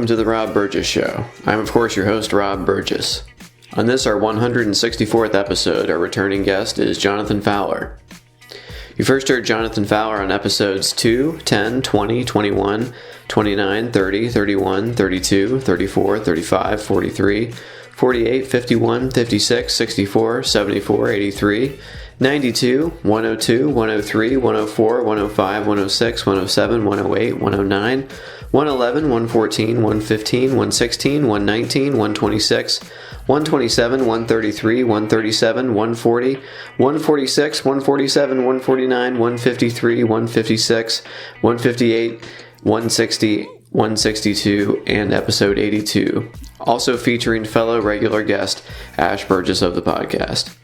to the Rob Burgess Show. I'm, of course, your host, Rob Burgess. On this, our 164th episode, our returning guest is Jonathan Fowler. You first heard Jonathan Fowler on episodes 2, 10, 20, 21, 29, 30, 31, 32, 34, 35, 43, 48, 51, 56, 64, 74, 83, 92, 102, 103, 104, 105, 106, 107, 108, 109, 111, 114, 115, 116, 119, 126, 127, 133, 137, 140, 146, 147, 149, 153, 156, 158, 160, 162, and episode 82. Also featuring fellow regular guest Ash Burgess of the podcast.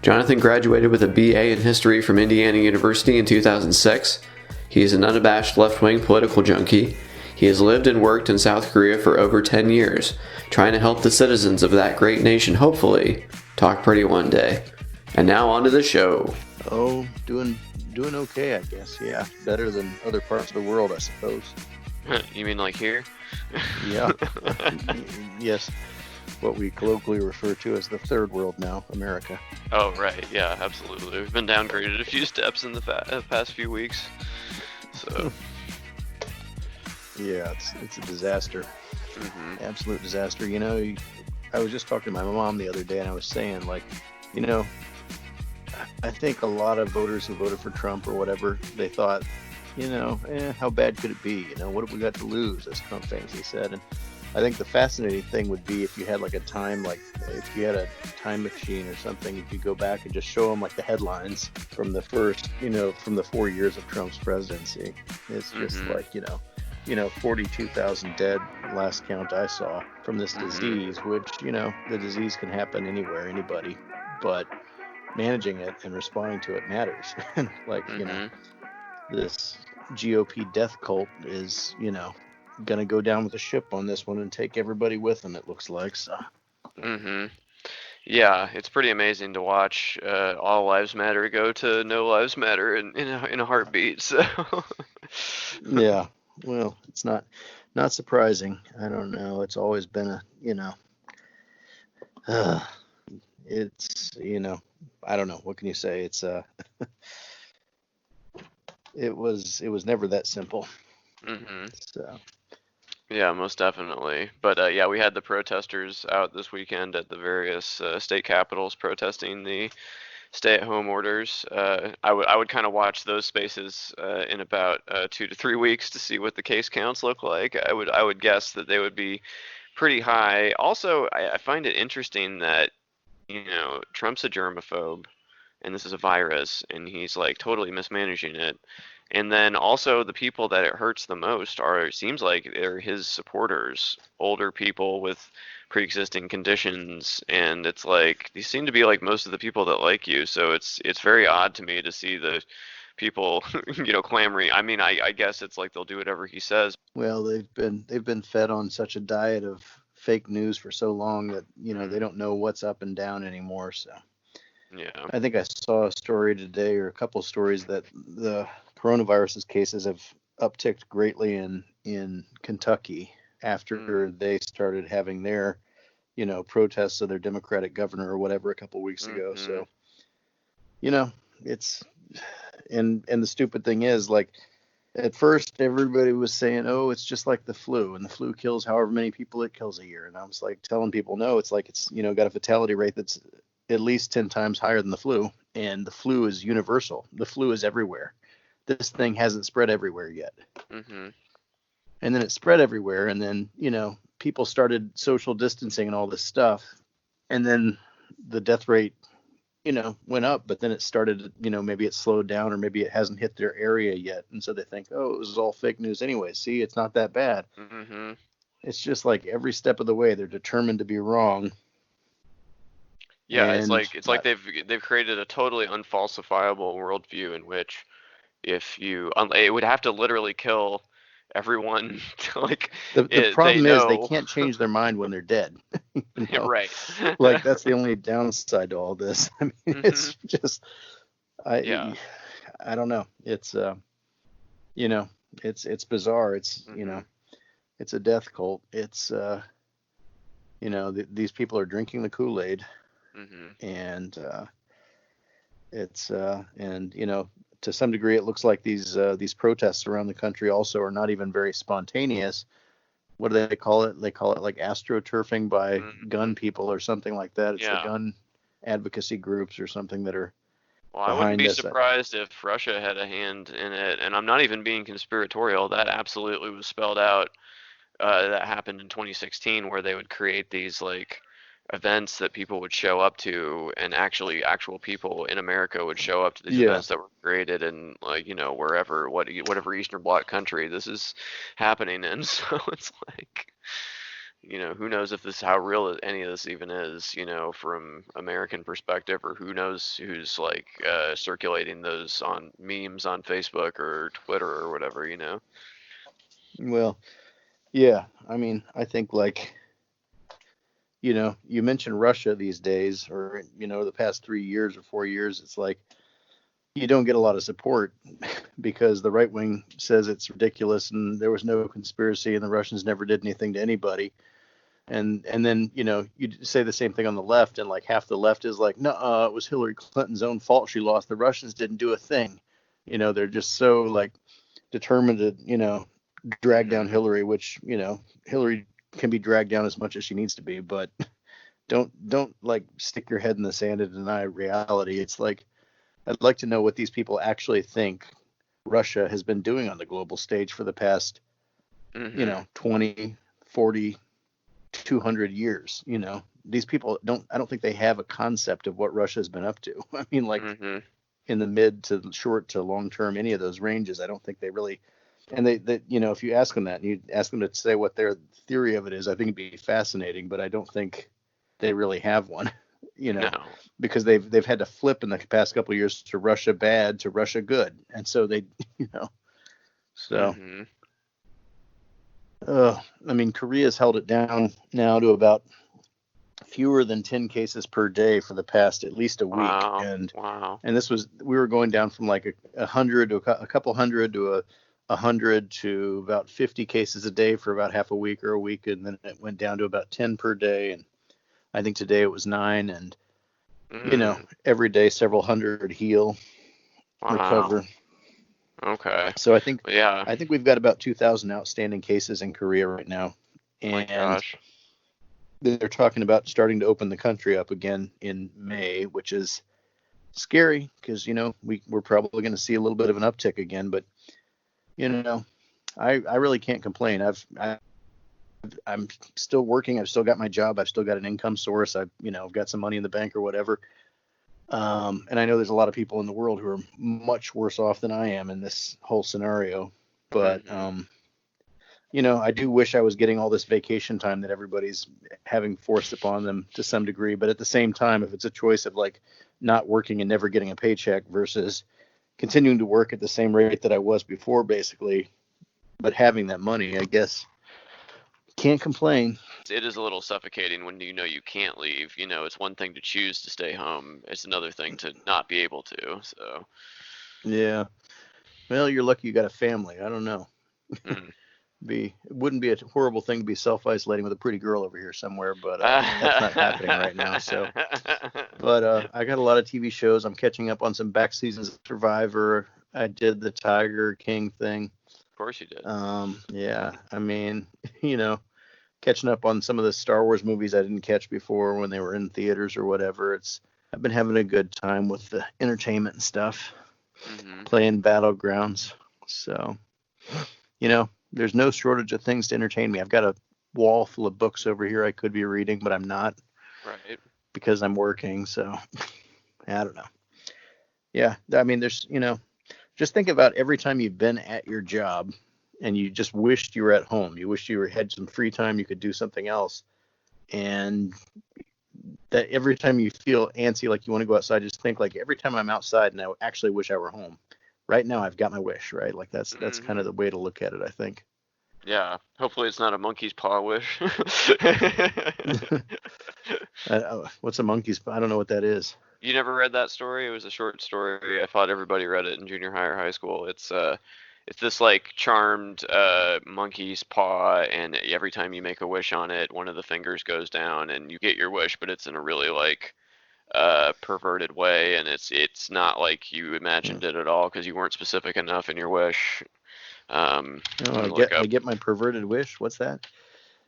Jonathan graduated with a BA in history from Indiana University in 2006. He is an unabashed left-wing political junkie. He has lived and worked in South Korea for over 10 years, trying to help the citizens of that great nation hopefully talk pretty one day. And now on to the show. Oh, doing okay, I guess. Yeah, better than other parts of the world, I suppose. You mean like here? Yeah. Yes. What we colloquially refer to as the third world now, America. Oh, right. Yeah, absolutely. We've been downgraded a few steps in the past few weeks. So. Yeah, it's a disaster. Mm-hmm. Absolute disaster. You know, I was just talking to my mom the other day, and I was saying, like, you know, I think a lot of voters who voted for Trump or whatever, they thought, you know, how bad could it be? You know, what have we got to lose, as Trump famously said. And I think the fascinating thing would be if you had like a time, like if you had a time machine or something, you could go back and just show them like the headlines from the first, you know, from the 4 years of Trump's presidency. It's just like, you know, 42,000 dead last count I saw from this disease, which, you know, the disease can happen anywhere, anybody, but managing it and responding to it matters. Like, you know, this GOP death cult is, you know, going to go down with a ship on this one and take everybody with them, it looks like. So. Yeah, it's pretty amazing to watch all lives matter go to no lives matter in a heartbeat. So. Yeah. Well, it's not surprising. I don't know. It's always been a, you know, it's, you know, I don't know. What can you say? It's it was never that simple. So. Yeah, most definitely. But yeah, we had the protesters out this weekend at the various state capitals protesting the stay-at-home orders. I would kind of watch those spaces in about 2 to 3 weeks to see what the case counts look like. I would guess that they would be pretty high. Also, I find it interesting that, you know, Trump's a germaphobe, and this is a virus, and he's like totally mismanaging it. And then also the people that it hurts the most seems like they're his supporters, older people with pre-existing conditions, and it's like these seem to be like most of the people that like you. So it's very odd to me to see the people, you know, clamoring. I mean, I guess it's like they'll do whatever he says. Well, they've been fed on such a diet of fake news for so long that, you know, they don't know what's up and down anymore. So. Yeah. I think I saw a story today, or a couple of stories, that the coronavirus cases have upticked greatly in Kentucky after they started having their, you know, protests of their Democratic governor or whatever a couple of weeks ago. So, you know, it's, and the stupid thing is, like, at first everybody was saying, oh, it's just like the flu, and the flu kills however many people it kills a year. And I was like telling people, no, it's like, it's, you know, got a fatality rate that's at least 10 times higher than the flu, and the flu is universal. The flu is everywhere. This thing hasn't spread everywhere yet. And then it spread everywhere, and then, you know, people started social distancing and all this stuff, and then the death rate, you know, went up, but then it started, you know, maybe it slowed down, or maybe it hasn't hit their area yet, and so they think, oh, it was all fake news anyway. See, it's not that bad. It's just like every step of the way they're determined to be wrong. Yeah, and it's like they've created a totally unfalsifiable worldview in which if you it would have to literally kill everyone to, like, the problem is they can't change their mind when they're dead. You know? Right. Like, that's the only downside to all this. I mean, it's just I don't know. It's you know, it's bizarre. It's you know, it's a death cult. It's these people are drinking the Kool-Aid, and to some degree it looks like these protests around the country also are not even very spontaneous. What do they call it? They call it like astroturfing by gun people or something like that. It's the gun advocacy groups or something that are Well, I wouldn't behind be this. surprised if Russia had a hand in it, and I'm not even being conspiratorial. That absolutely was spelled out. That happened in 2016, where they would create these like events that people would show up to, and actual people in America would show up to these events that were created in like whatever Eastern Bloc country this is happening in. So it's like, who knows if how real any of this even is, from American perspective, or who knows who's like circulating those on memes on Facebook or Twitter or whatever, Well, yeah, I mean, I think like, you mentioned Russia these days, or, the past 3 years or 4 years, it's like you don't get a lot of support because the right wing says it's ridiculous and there was no conspiracy and the Russians never did anything to anybody. And then, you say the same thing on the left, and like half the left is like, no, it was Hillary Clinton's own fault. She lost. The Russians didn't do a thing. They're just so like determined to, drag down Hillary, which, Hillary can be dragged down as much as she needs to be, but don't like stick your head in the sand and deny reality. It's like, I'd like to know what these people actually think Russia has been doing on the global stage for the past, 20, 40, 200 years. These people I don't think they have a concept of what Russia has been up to. I mean, like in the mid to short to long term, any of those ranges, I don't think they really. And they if you ask them that and you ask them to say what their theory of it is, I think it'd be fascinating, but I don't think they really have one, No. because they've had to flip in the past couple of years to Russia bad to Russia good. And so they, so, I mean, Korea's held it down now to about fewer than 10 cases per day for the past at least a week. And we were going down from like 100 to a couple hundred to 100 to about 50 cases a day for about half a week or a week, and then it went down to about 10 per day, and I think today it was 9, and every day several hundred heal, recover. Okay. So I think we've got about 2,000 outstanding cases in Korea right now, and they're talking about starting to open the country up again in May, which is scary because we're probably going to see a little bit of an uptick again, but I really can't complain. I'm still working. I've still got my job. I've still got an income source. I've got some money in the bank or whatever. And I know there's a lot of people in the world who are much worse off than I am in this whole scenario. But, I do wish I was getting all this vacation time that everybody's having forced upon them to some degree. But at the same time, if it's a choice of like not working and never getting a paycheck versus continuing to work at the same rate that I was before, basically, but having that money, I guess, can't complain. It is a little suffocating when you can't leave. It's one thing to choose to stay home. It's another thing to not be able to. So. Yeah. Well, you're lucky you got a family. I don't know. It wouldn't be a horrible thing to be self-isolating with a pretty girl over here somewhere, but that's not happening right now. So, but I got a lot of TV shows. I'm catching up on some back seasons of Survivor. I did the Tiger King thing. Of course you did. Yeah. I mean, catching up on some of the Star Wars movies I didn't catch before when they were in theaters or whatever. I've been having a good time with the entertainment and stuff, playing Battlegrounds. So, there's no shortage of things to entertain me. I've got a wall full of books over here I could be reading, but I'm not. Right. Because I'm working. So I don't know. Yeah. I mean, there's, just think about every time you've been at your job and you just wished you were at home. You wished you had some free time. You could do something else. And that every time you feel antsy, like you want to go outside, just think like every time I'm outside and I actually wish I were home. Right now I've got my wish, right? Like that's kind of the way to look at it, I think. Yeah. Hopefully it's not a monkey's paw wish. What's a monkey's paw? I don't know what that is. You never read that story? It was a short story. I thought everybody read it in junior high or high school. It's it's this like charmed monkey's paw, and every time you make a wish on it, one of the fingers goes down, and you get your wish, but it's in a really like perverted way, and it's not like you imagined it at all because you weren't specific enough in your wish. I'm gonna look I up. get my perverted wish. What's that?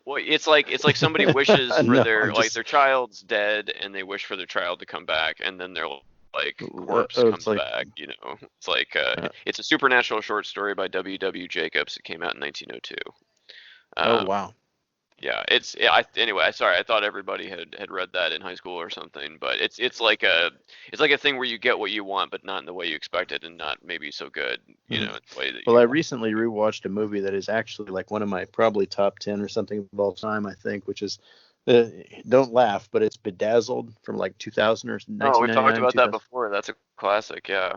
Well, it's like somebody wishes for No, their I'm like just. their child's dead, and they wish for their child to come back, and then their like corpse It's comes like. back. It's like Uh, it's a supernatural short story by W. Jacobs. It came out in 1902. oh Um, wow. yeah, anyway. Sorry, I thought everybody had read that in high school or something, but it's like a thing where you get what you want, but not in the way you expected, and not maybe so good, in Mhm. the way that Well, I you. recently rewatched a movie that is actually like one of my probably top 10 or something of all time, I think, which is uh, don't laugh, but it's Bedazzled from like 2000 or Oh, we've talked 1999, about that 2000. before. That's a classic. Yeah.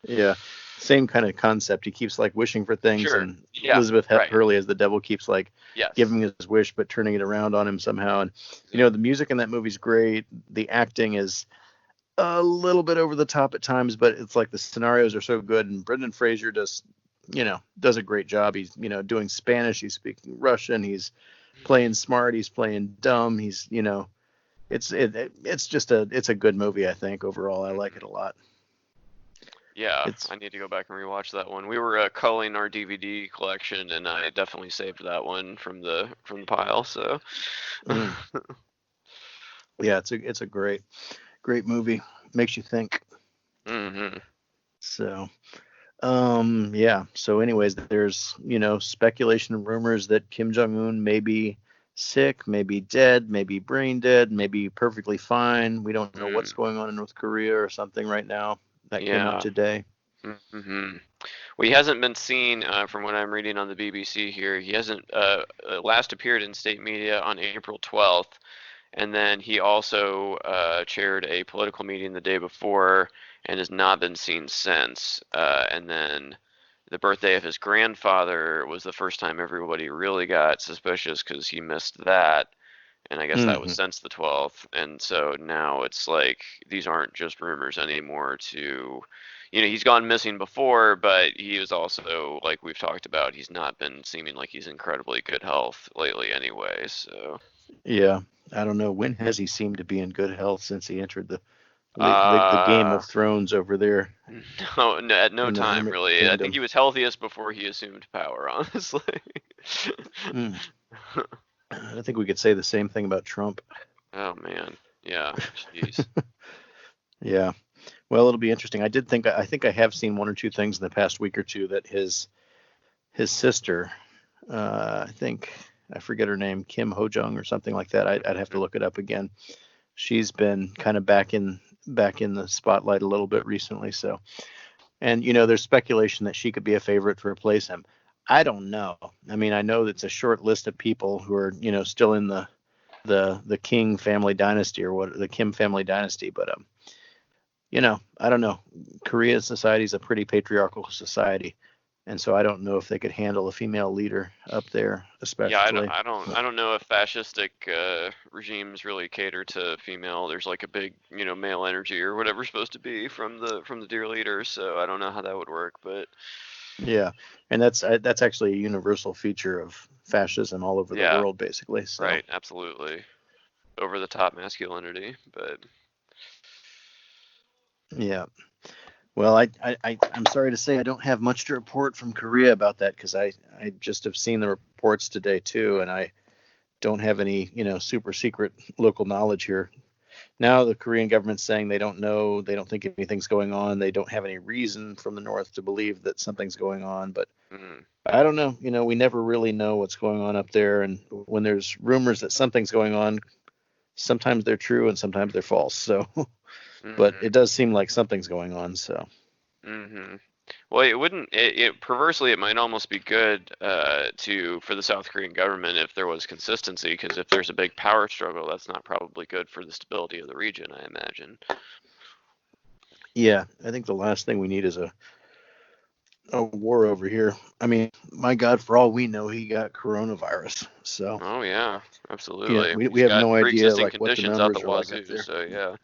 Yeah, same kind of concept. He keeps like wishing for things, Sure. and Yeah. Elizabeth Right. Hurley as the devil keeps like Yes. giving his wish but turning it around on him somehow. And the music in that movie's great. The acting is a little bit over the top at times, but it's like the scenarios are so good, and Brendan Fraser does a great job. He's doing Spanish, he's speaking Russian, he's playing smart, he's playing dumb. It's a good movie. I think overall I like it a lot. Yeah, It's I need to go back and rewatch that one. We were culling our DVD collection, and I definitely saved that one from the pile. So. mm, yeah, it's a great movie. Makes you think. hmm So yeah. So anyways, there's speculation and rumors that Kim Jong Un may be sick, maybe dead, maybe brain dead, maybe perfectly fine. We don't know what's Mm, going on in North Korea or something right now. That came out yeah. today. hmm Well, he hasn't been seen, from what I'm reading on the BBC here. He hasn't last appeared in state media on April 12th, and then he also chaired a political meeting the day before and has not been seen since. And then the birthday of his grandfather was the first time everybody really got suspicious because he missed that. And I guess that was Hmm. since the 12th. And so now it's like these aren't just rumors anymore he's gone missing before, but he was also, like we've talked about, he's not been seeming like he's incredibly good health lately anyway. So, Yeah, I don't know. When has he seemed to be in good health since he entered the Game uh, of Thrones over there no, at no in the time Hermit really. I think Kingdom? he was healthiest before he assumed power, honestly. Mm. I think we could say the same thing about Trump. Oh man. Yeah. Jeez. Yeah. Well, it'll be interesting. I think I have seen one or two things in the past week or two that his sister, I think I forget her name, Kim Ho Jung or something like that. I'd have to look it up again. She's been kind of back in the spotlight a little bit recently. So, and there's speculation that she could be a favorite to replace him. I don't know. I mean, I know that's a short list of people who are still in the King family dynasty or what the Kim family dynasty, but I don't know. Korea society is a pretty patriarchal society, and so I don't know if they could handle a female leader up there, Yeah, I don't, especially. I don't, I don't know if fascistic regimes really cater to female. There's like a big, male energy or whatever's supposed to be from the dear leader. So I don't know how that would work, but Yeah, and that's actually a universal feature of fascism all over the yeah, world, basically. So right, absolutely, over the top masculinity. But yeah. Well, I'm sorry to say I don't have much to report from Korea about that because I just have seen the reports today too, and I don't have any super secret local knowledge here. Now the Korean government's saying they don't know, they don't think anything's going on, they don't have any reason from the north to believe that something's going on, but mm, I don't know. We never really know what's going on up there, and when there's rumors that something's going on, sometimes they're true and sometimes they're false. So, but hmm it does seem like something's going on. So, hmm Well, it wouldn't. Perversely, it might almost be good for the South Korean government if there was consistency, because if there's a big power struggle, that's not probably good for the stability of the region, I imagine. yeah, I think the last thing we need is a war over here. I mean, my God, for all we know, he got coronavirus. So, Oh yeah, yeah, absolutely. we He's have got no idea pre-existing like what the conditions out the numbers are like up wazoo, there. so yeah.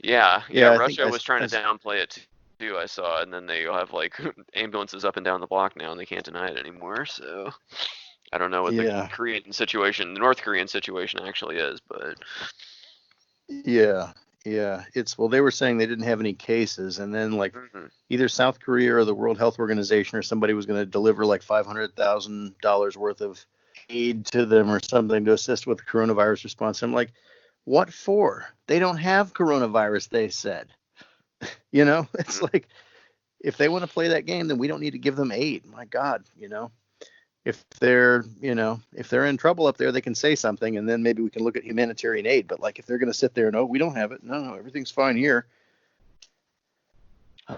Yeah, Yeah, I think Russia was trying to downplay it too, I saw, and then they'll have like ambulances up and down the block now, and they can't deny it anymore. So I don't know what the Yeah. the North Korean situation actually is, but Yeah. Yeah. They were saying they didn't have any cases, and then like mhm. either South Korea or the World Health Organization or somebody was going to deliver like $500,000 worth of aid to them or something to assist with the coronavirus response. I'm like, what for? They don't have coronavirus, they said. It's like, if they want to play that game, then we don't need to give them aid. My God, if they're in trouble up there, they can say something, and then maybe we can look at humanitarian aid. But like, if they're going to sit there and, oh, we don't have it, no, everything's fine here.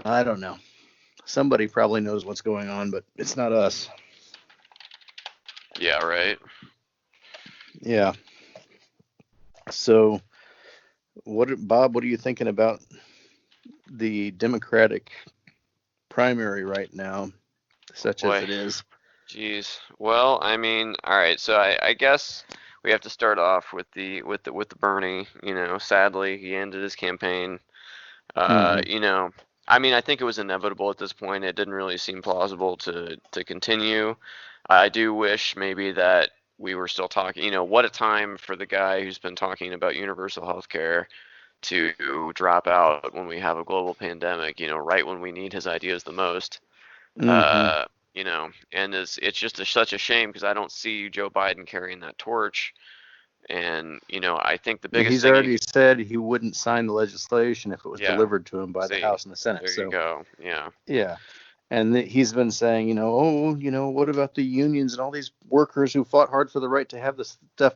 I don't know. Somebody probably knows what's going on, but it's not us. Yeah, right. Yeah. So, Bob? What are you thinking about the Democratic primary right now, such as Boy, it is? jeez. Well, I mean, all right. So I guess we have to start off with the Bernie. Sadly, he ended his campaign. Mm-hmm. I mean, I think it was inevitable at this point. It didn't really seem plausible to continue. I do wish maybe that we were still talking. What a time for the guy who's been talking about universal health care to drop out when we have a global pandemic, right when we need his ideas the most. Mm-hmm. And it's just such a shame because I don't see Joe Biden carrying that torch. And, I think the Yeah, biggest he's thing, already said he wouldn't sign the legislation if it was yeah, delivered to him by the see, House and the Senate. there you So, go. Yeah. yeah. And he's been saying, what about the unions and all these workers who fought hard for the right to have this stuff?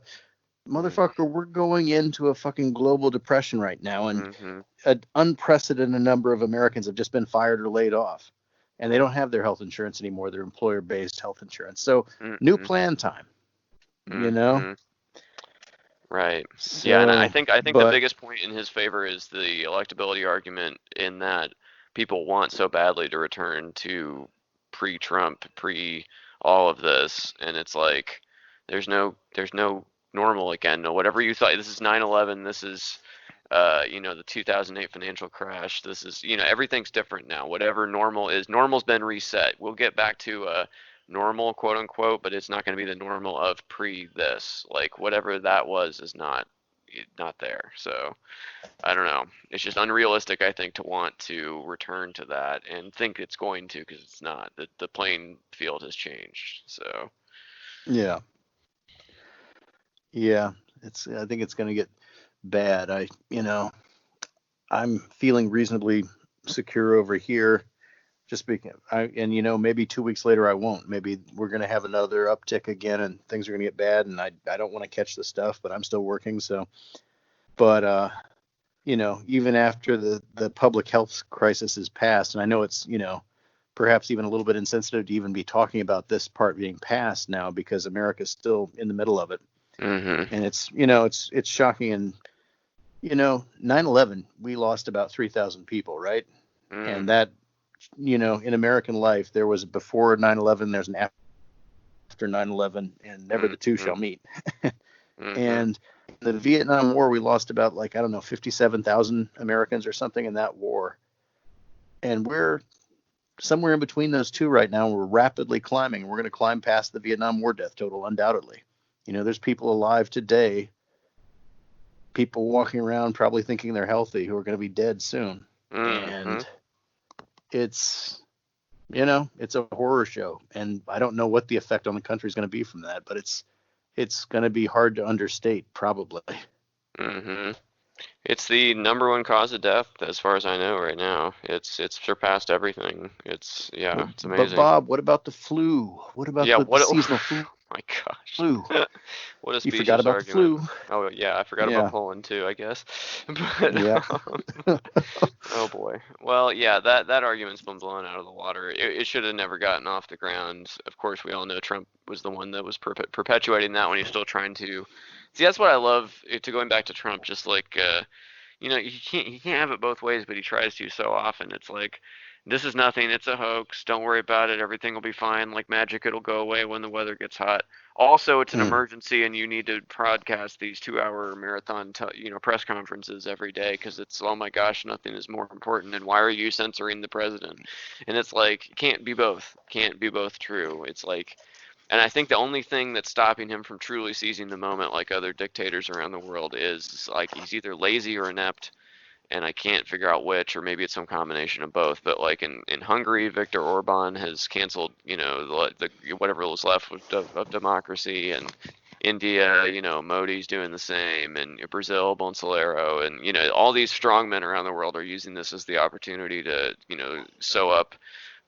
Motherfucker, we're going into a fucking global depression right now, and Mm-hmm. an unprecedented number of Americans have just been fired or laid off, and they don't have their health insurance anymore, their employer-based health insurance. So, new Mm-hmm. plan time, you know? Mm-hmm. Right. Yeah, and I So, think I think the but biggest point in his favor is the electability argument in that people want so badly to return to pre-Trump, pre all of this, and it's like there's no normal again. No, whatever you thought, this is 9/11, this is the 2008 financial crash. This is, everything's different now. Whatever normal is, normal's been reset. We'll get back to normal, quote unquote, but it's not going to be the normal of pre this. Like whatever that was is not there. So I don't know. It's just unrealistic, I think, to want to return to that and think it's going to, because it's not. The playing field has changed. So yeah, yeah, I think it's going to get bad. I'm feeling reasonably secure over here. Just because maybe 2 weeks later I won't. Maybe we're going to have another uptick again, and things are going to get bad. And I don't want to catch the stuff, but I'm still working. So, but even after the public health crisis is passed, and I know it's perhaps even a little bit insensitive to even be talking about this part being passed now because America's still in the middle of it, mm-hmm. and it's shocking. And 9/11, we lost about 3,000 people, right? And that in American life, there was a before 9/11, there's an after 9/11, and never the two Mm-hmm. shall meet. Mm-hmm. And the Vietnam War, we lost about 57,000 Americans or something in that war. And we're somewhere in between those two right now. We're rapidly climbing. We're going to climb past the Vietnam War death total, undoubtedly. There's people alive today, people walking around probably thinking they're healthy, who are going to be dead soon. Mm-hmm. And it's a horror show, and I don't know what the effect on the country is going to be from that, but it's going to be hard to understate, probably. Mm-hmm. It's the number one cause of death, as far as I know right now. It's surpassed everything. It's But amazing. Bob, what about the flu? What about Yeah, the what? seasonal flu? My gosh, what a You forgot specious about the argument. flu. Oh yeah, I forgot about Yeah, Poland too, I guess. But yeah. oh boy. Well, yeah, that argument's been blown out of the water. It should have never gotten off the ground. Of course, we all know Trump was the one that was perpetuating that when he's still trying to. See, that's what I love. To going back to Trump, just like he can't have it both ways, but he tries to so often. It's like this is nothing. It's a hoax. Don't worry about it. Everything will be fine. Like magic, it'll go away when the weather gets hot. Also, it's an emergency, and you need to broadcast these 2-hour marathon, press conferences every day because it's, oh my gosh, nothing is more important. And why are you censoring the president? And it's like, can't be both. Can't be both true. It's like, and I think the only thing that's stopping him from truly seizing the moment, like other dictators around the world, is like he's either lazy or inept, and I can't figure out which, or maybe it's some combination of both. But like in Hungary, Viktor Orban has canceled, the whatever was left of democracy, and India, Modi's doing the same, and Brazil, Bolsonaro, and all these strongmen around the world are using this as the opportunity to, sew up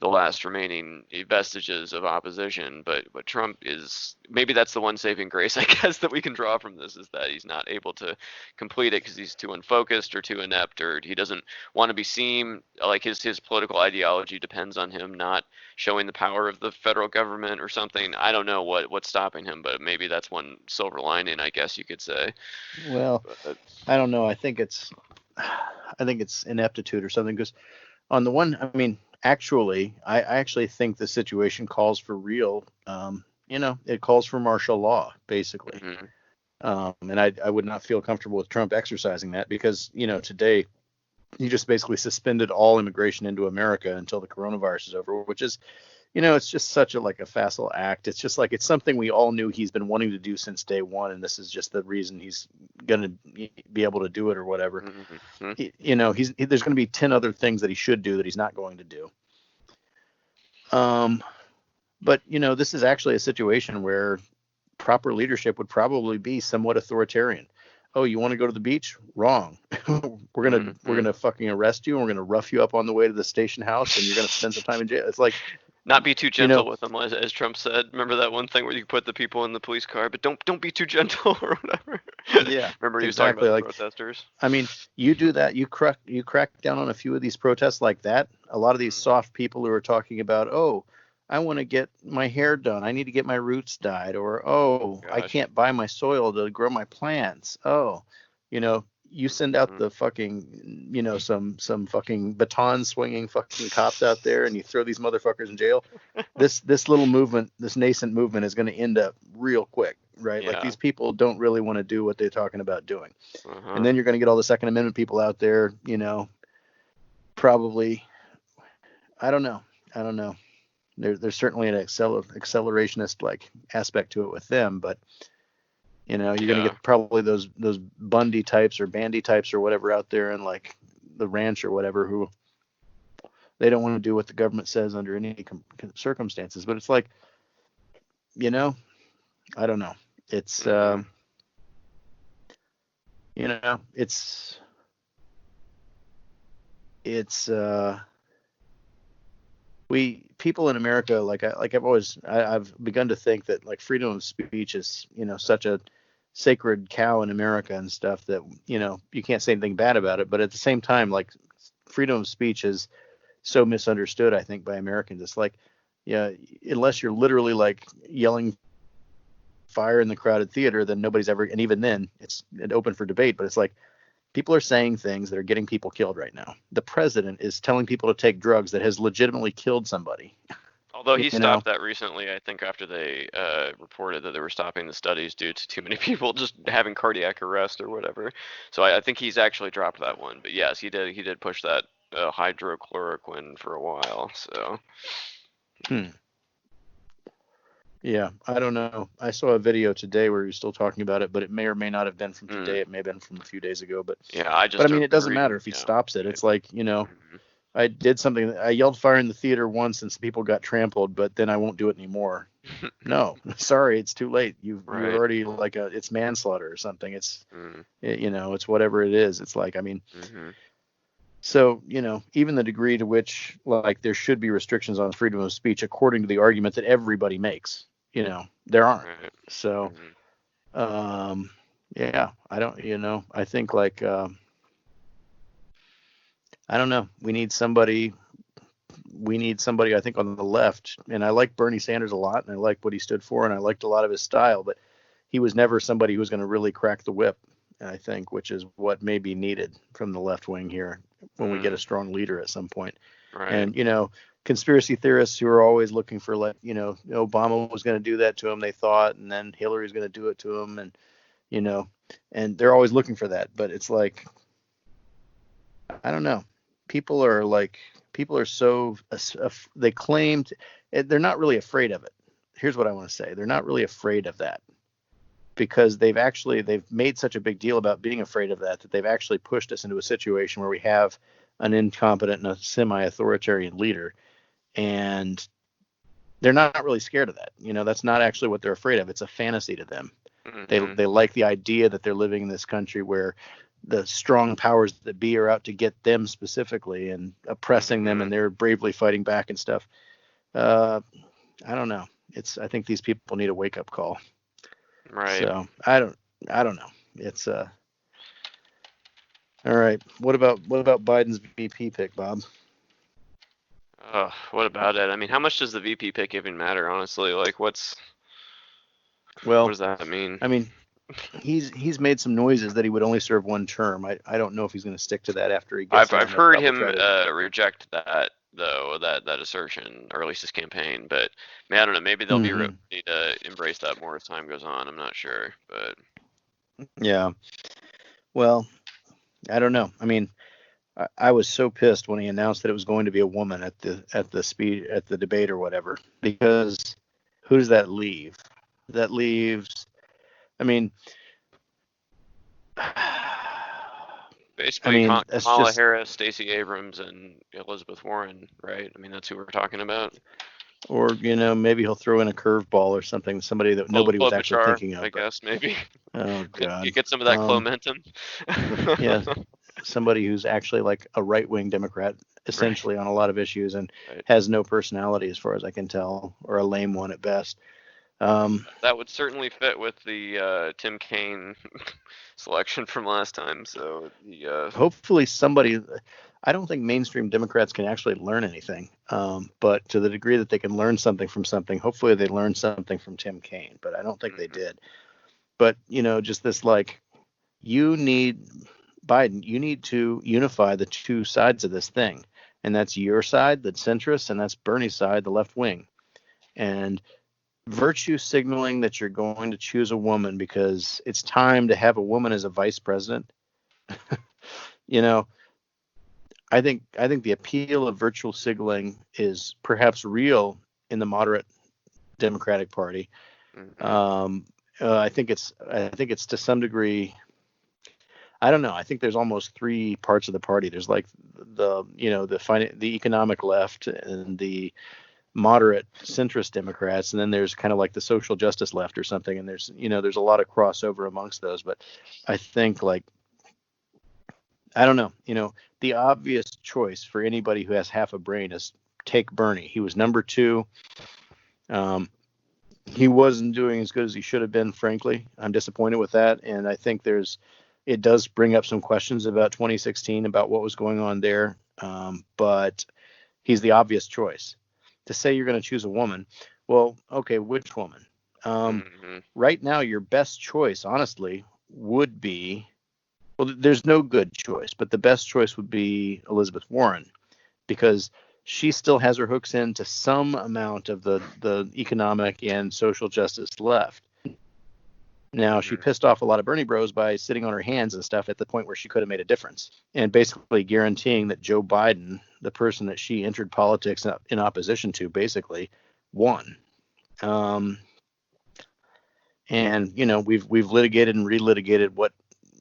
the last remaining vestiges of opposition. But Trump is, maybe that's the one saving grace, I guess, that we can draw from this, is that he's not able to complete it because he's too unfocused or too inept, or he doesn't want to be seen. Like his political ideology depends on him not showing the power of the federal government or something. I don't know what's stopping him, but maybe that's one silver lining, I guess you could say. Well, I don't know. I think it's ineptitude or something, because on the one, I mean, actually, I actually think the situation calls for real, it calls for martial law, basically. And I would not feel comfortable with Trump exercising that, because, today he just basically suspended all immigration into America until the coronavirus is over, which is, it's just such a facile act. It's just like, it's something we all knew he's been wanting to do since day one, and this is just the reason he's going to be able to do it or whatever. There's going to be 10 other things that he should do that he's not going to do. But this is actually a situation where proper leadership would probably be somewhat authoritarian. Oh, you want to go to the beach? Wrong. we're gonna fucking arrest you, and we're gonna rough you up on the way to the station house, and you're gonna spend some time in jail. It's like, not be too gentle with them, as Trump said. Remember that one thing where you put the people in the police car, but don't be too gentle or whatever. Yeah. Remember he was talking about the protesters. I mean, you do that, you crack down on a few of these protests like that. A lot of these soft people who are talking about, oh, I want to get my hair done, I need to get my roots dyed, or I can't buy my soil to grow my plants. Oh, you send out the fucking, some fucking baton swinging fucking cops out there, and you throw these motherfuckers in jail. This little movement, this nascent movement, is going to end up real quick, right? Yeah. Like, these people don't really want to do what they're talking about doing. And then you're going to get all the Second Amendment people out there, probably, I don't know. There's certainly an accelerationist like aspect to it with them, but you're going to get probably those Bundy types or Bandy types or whatever out there in like the ranch or whatever, who they don't want to do what the government says under any circumstances. But it's like, I don't know. It's people in America, I've begun to think that like freedom of speech is, such a sacred cow in America and stuff that, you can't say anything bad about it. But at the same time, like, freedom of speech is so misunderstood, I think, by Americans. It's like, unless you're literally like yelling fire in the crowded theater, then nobody's ever, and even then it's open for debate. But it's like, people are saying things that are getting people killed right now. The president is telling people to take drugs that has legitimately killed somebody. Although he stopped that recently, I think, after they reported that they were stopping the studies due to too many people just having cardiac arrest or whatever. So I think he's actually dropped that one. But yes, he did push that hydrochloroquine for a while. So. Yeah, I don't know. I saw a video today where he was still talking about it, but it may or may not have been from today. It may have been from a few days ago. But yeah, I mean, it doesn't matter if he stops it. It's like, I did something. I yelled fire in the theater once and some people got trampled, but then I won't do it anymore. No, sorry, it's too late. You're already it's manslaughter or something. It's, it's whatever it is. It's like, I mean, so, even the degree to which like there should be restrictions on freedom of speech, according to the argument that everybody makes, there aren't. So, yeah, I don't, I think like, I don't know. We need somebody, I think, on the left. And I like Bernie Sanders a lot, and I like what he stood for, and I liked a lot of his style, but he was never somebody who was going to really crack the whip, I think, which is what may be needed from the left wing here when we get a strong leader at some point. Right. And, conspiracy theorists who are always looking for, like, Obama was going to do that to him, they thought, and then Hillary's going to do it to him. And, and they're always looking for that. But it's like, I don't know. People are so, they claimed they're not really afraid of it. Here's what I want to say. They're not really afraid of that, because they've made such a big deal about being afraid of that they've actually pushed us into a situation where we have an incompetent and a semi-authoritarian leader, and they're not really scared of that. That's not actually what they're afraid of. It's a fantasy to them. Mm-hmm. They like the idea that they're living in this country where the strong powers that be are out to get them specifically and oppressing them, and they're bravely fighting back and stuff. I don't know. I think these people need a wake-up call. Right. So I don't know. It's all right. What about Biden's VP pick, Bob? What about it? I mean, how much does the VP pick even matter, honestly? Like, what does that mean? I mean, he's made some noises that he would only serve one term. I don't know if he's going to stick to that after he gets. I've heard him reject that, though, that assertion, or at least his campaign. But man, I don't know. Maybe they'll be ready to embrace that more as time goes on. I'm not sure, but yeah. Well, I don't know. I mean, I was so pissed when he announced that it was going to be a woman at the debate or whatever, because who does that leave? That leaves, I mean, basically Kamala Harris, Stacey Abrams, and Elizabeth Warren, right? I mean, that's who we're talking about. Or, maybe he'll throw in a curveball or something, somebody that nobody was actually thinking of. I guess, maybe. Oh, God. You get some of that clomentum. Yeah. Somebody who's actually like a right-wing Democrat, essentially, on a lot of issues, and has no personality as far as I can tell, or a lame one at best. That would certainly fit with the Tim Kaine selection from last time. So hopefully somebody. I don't think mainstream Democrats can actually learn anything, but to the degree that they can learn something from something, hopefully they learned something from Tim Kaine. But I don't think they did. But just this, like, Biden, you need to unify the two sides of this thing, and that's your side, the centrist, and that's Bernie's side, the left wing, and virtue signaling that you're going to choose a woman because it's time to have a woman as a vice president. I think the appeal of virtue signaling is perhaps real in the moderate Democratic Party. I think it's to some degree. I don't know. I think there's almost three parts of the party. There's like the economic left and the moderate centrist Democrats, and then there's kind of like the social justice left or something. And there's a lot of crossover amongst those. But I think, like, I don't know. The obvious choice for anybody who has half a brain is take Bernie. He was number 2. He wasn't doing as good as he should have been, frankly. I'm disappointed with that. And I think it does bring up some questions about 2016, about what was going on there. But he's the obvious choice. To say you're going to choose a woman, well, okay, which woman? Right now, your best choice, honestly, would be, well, there's no good choice, but the best choice would be Elizabeth Warren, because she still has her hooks into some amount of the economic and social justice left. Now, she pissed off a lot of Bernie bros by sitting on her hands and stuff at the point where she could have made a difference, and basically guaranteeing that Joe Biden, the person that she entered politics in opposition to, basically won. And we've litigated and relitigated what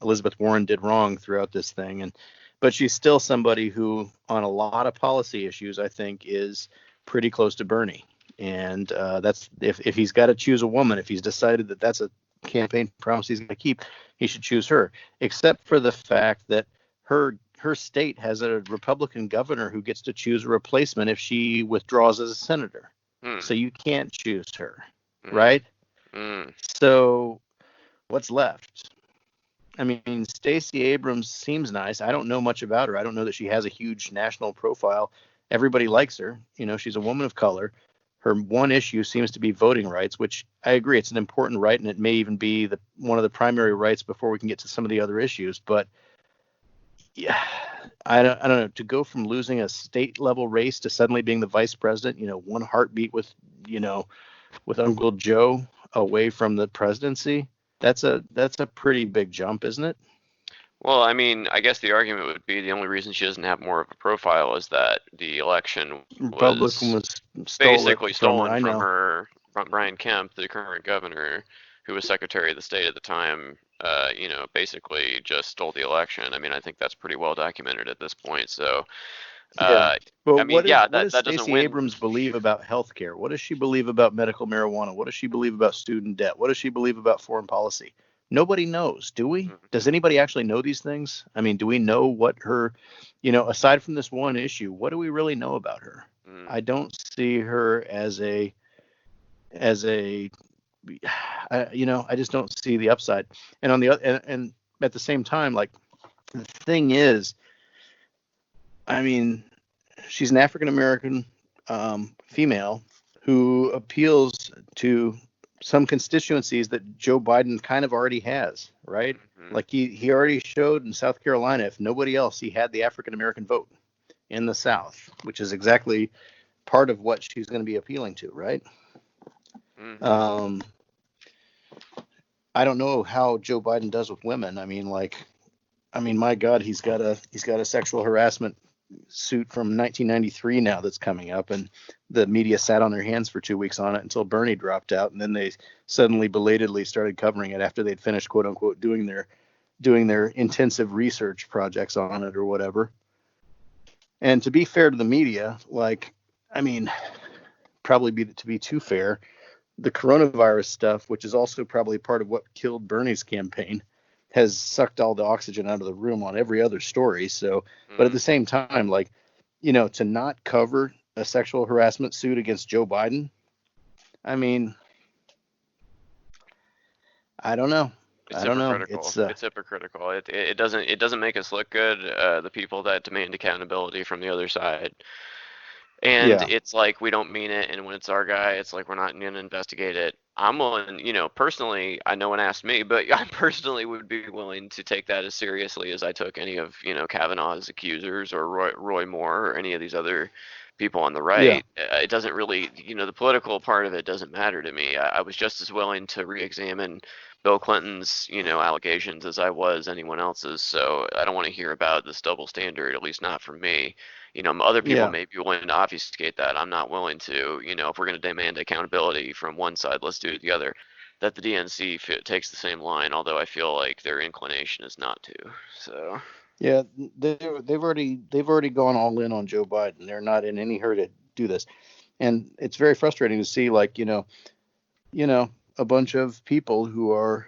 Elizabeth Warren did wrong throughout this thing, but she's still somebody who, on a lot of policy issues, I think is pretty close to Bernie. And that's if he's got to choose a woman, if he's decided that that's a campaign promise he's going to keep, he should choose her, except for the fact that her state has a Republican governor who gets to choose a replacement if she withdraws as a senator. So you can't choose her, right? So what's left? I mean, Stacey Abrams seems nice. I don't know much about her. I don't know that she has a huge national profile. Everybody likes her. She's a woman of color. Her one issue seems to be voting rights, which I agree, it's an important right, and it may even be one of the primary rights before we can get to some of the other issues. But yeah, I don't know, to go from losing a state level race to suddenly being the vice president, one heartbeat with Uncle Joe away from the presidency. That's a pretty big jump, isn't it? Well, I mean, I guess the argument would be the only reason she doesn't have more of a profile is that the election Republican was was stole it basically from her. stolen I from know. her, from Brian Kemp, the current governor, who was Secretary of the State at the time. Basically just stole the election. I mean, I think that's pretty well documented at this point. So, Yeah. uh, But I mean, yeah, what does that doesn't Stacey win. Abrams believe about health care? What does she believe about medical marijuana? What does she believe about student debt? What does she believe about foreign policy? Nobody knows, do we? Does anybody actually know these things? I mean, do we know what her, aside from this one issue, what do we really know about her? Mm. I don't see her as a I just don't see the upside. And on the other, and at the same time, like, the thing is, I mean, she's an African American female who appeals to some constituencies that Joe Biden kind of already has, right? Mhm. Like, he already showed in South Carolina, if nobody else, he had the African American vote in the South, which is exactly part of what she's going to be appealing to, right? Mhm. Um, I don't know how Joe Biden does with women. I mean, my God, he's got a sexual harassment suit from 1993 now that's coming up, and the media sat on their hands for 2 weeks on it until Bernie dropped out, and then they suddenly belatedly started covering it after they'd finished, quote unquote, doing their intensive research projects on it or whatever. And to be fair to the media, like, I mean, to be too fair, the coronavirus stuff, which is also probably part of what killed Bernie's campaign, has sucked all the oxygen out of the room on every other story. So, but at the same time, like, to not cover a sexual harassment suit against Joe Biden, I mean, I don't know. It's I don't know. hypocritical. It's hypocritical. It doesn't make us look good. The people that demand accountability from the other side. And Yeah, it's like we don't mean it, and when it's our guy, it's like we're not going to investigate it. I'm willing, personally, I no one asked me, but I personally would be willing to take that as seriously as I took any of, Kavanaugh's accusers or Roy Moore or any of these other people on the yeah, right. It doesn't really, the political part of it doesn't matter to me. I was just as willing to re-examine Bill Clinton's, allegations as I was anyone else's. So I don't want to hear about this double standard, at least not from me. Other people yeah, may be willing to obfuscate that. I'm not willing to. If we're going to demand accountability from one side, let's do it the other. That the DNC takes the same line, although I feel like their inclination is not to. So. yeah. They've already gone all in on Joe Biden. They're not in any hurry to do this, and it's very frustrating to see, like, a bunch of people who are,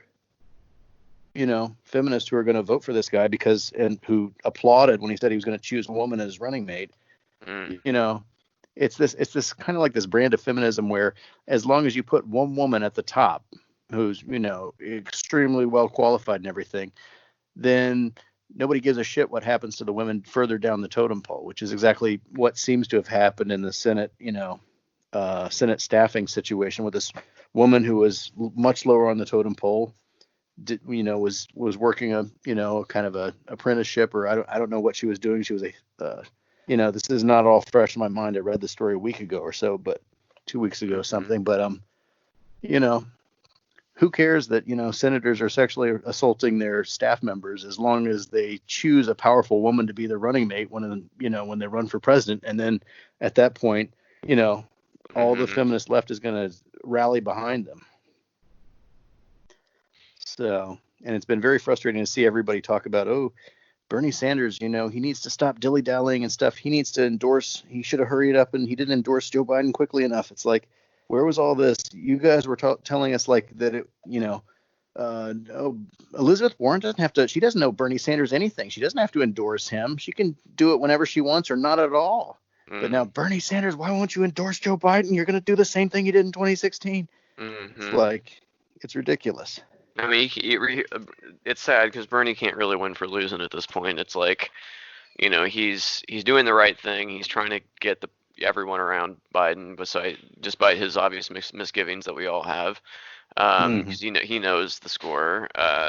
feminists who are going to vote for this guy and who applauded when he said he was going to choose a woman as his running mate. Mm. It's this kind of like this brand of feminism where, as long as you put one woman at the top who's, extremely well qualified and everything, then nobody gives a shit what happens to the women further down the totem pole, which is exactly what seems to have happened in the Senate, Senate staffing situation with this woman who was much lower on the totem pole, was working a kind of a apprenticeship, or I don't know what she was doing. She was this is not all fresh in my mind. I read the story a week ago or so, but 2 weeks ago or something. But who cares that senators are sexually assaulting their staff members, as long as they choose a powerful woman to be their running mate when they run for president, and then at that point, all the feminist left is going to rally behind them. So, and it's been very frustrating to see everybody talk about, oh, Bernie Sanders, he needs to stop dilly-dallying and stuff. He needs to endorse. He should have hurried up, and he didn't endorse Joe Biden quickly enough. It's like, where was all this? You guys were telling us like that Elizabeth Warren doesn't have to. She doesn't know Bernie Sanders anything. She doesn't have to endorse him. She can do it whenever she wants or not at all. But now, Bernie Sanders, why won't you endorse Joe Biden? You're going to do the same thing you did in 2016. It's like, it's ridiculous. I mean, it's sad because Bernie can't really win for losing at this point. It's like, he's doing the right thing. He's trying to get everyone around Biden, despite his obvious misgivings that we all have. Because he knows the score.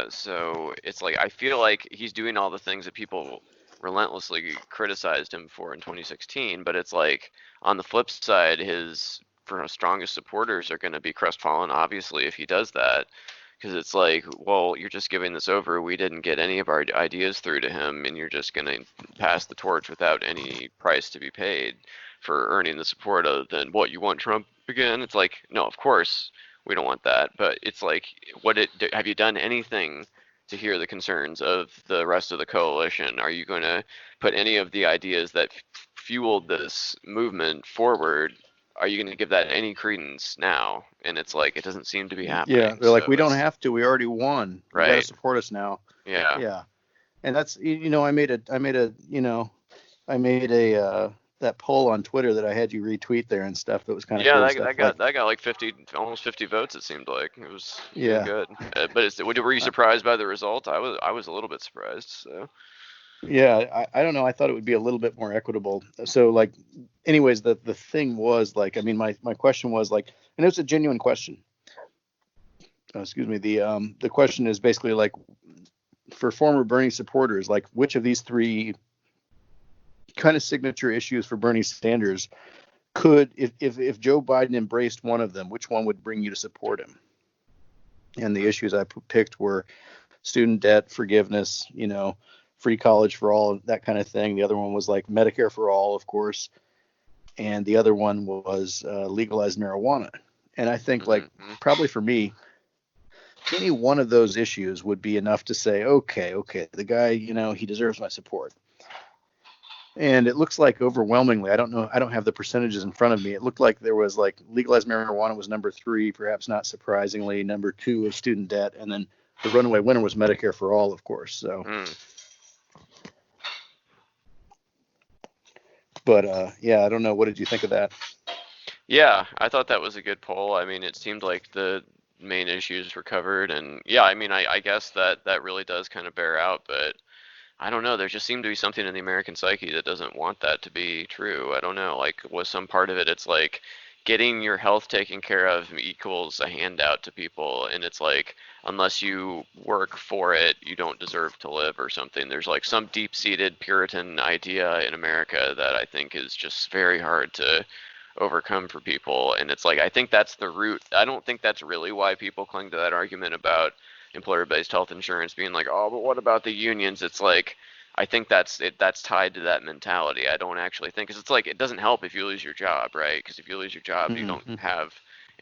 So it's like I feel like he's doing all the things that people relentlessly criticized him for in 2016. But it's like, on the flip side, his strongest supporters are going to be crestfallen, obviously, if he does that. Because it's like, well, you're just giving this over. We didn't get any of our ideas through to him, and you're just going to pass the torch without any price to be paid for earning the support other than, what, you want Trump again? It's like, no, of course we don't want that. But it's like, have you done anything to hear the concerns of the rest of the coalition? Are you going to put any of the ideas that fueled this movement forward? Are you going to give that any credence now? And it's like, it doesn't seem to be happening. Yeah, they're like, we don't have to. We already won. Right. You got to support us now. Yeah. Yeah, and that's, I made that poll on Twitter that I had you retweet there and stuff. That was kind of that got like 50, almost 50 votes. It seemed like it was good. But were you surprised by the result? I was a little bit surprised. So. Yeah, I don't know. I thought it would be a little bit more equitable. So, like, anyways, the thing was, like, I mean, my question was, like, and it was a genuine question. Excuse me. The question is basically, like, for former Bernie supporters, like, which of these three kind of signature issues for Bernie Sanders could, if Joe Biden embraced one of them, which one would bring you to support him? And the issues I picked were student debt forgiveness, free college for all, that kind of thing. The other one was like Medicare for all, of course. And the other one was legalized marijuana. And I think, like, probably for me, any one of those issues would be enough to say, okay, the guy, he deserves my support. And it looks like overwhelmingly, I don't know, I don't have the percentages in front of me. It looked like there was, like, legalized marijuana was number 3, perhaps not surprisingly. Number 2 was student debt. And then the runaway winner was Medicare for all, of course. So. But, I don't know. What did you think of that? Yeah, I thought that was a good poll. I mean, it seemed like the main issues were covered. And, yeah, I mean, I guess that really does kind of bear out. But I don't know. There just seemed to be something in the American psyche that doesn't want that to be true. I don't know. Like, was some part of it, it's like, getting your health taken care of equals a handout to people. And it's like, unless you work for it, you don't deserve to live or something. There's like some deep-seated Puritan idea in America that I think is just very hard to overcome for people. And it's like, I think that's the root. I don't think that's really why people cling to that argument about employer-based health insurance being like, oh, but what about the unions? It's like, I think that's tied to that mentality. I don't actually think, because it's like, it doesn't help if you lose your job, right? Because if you lose your job, you don't have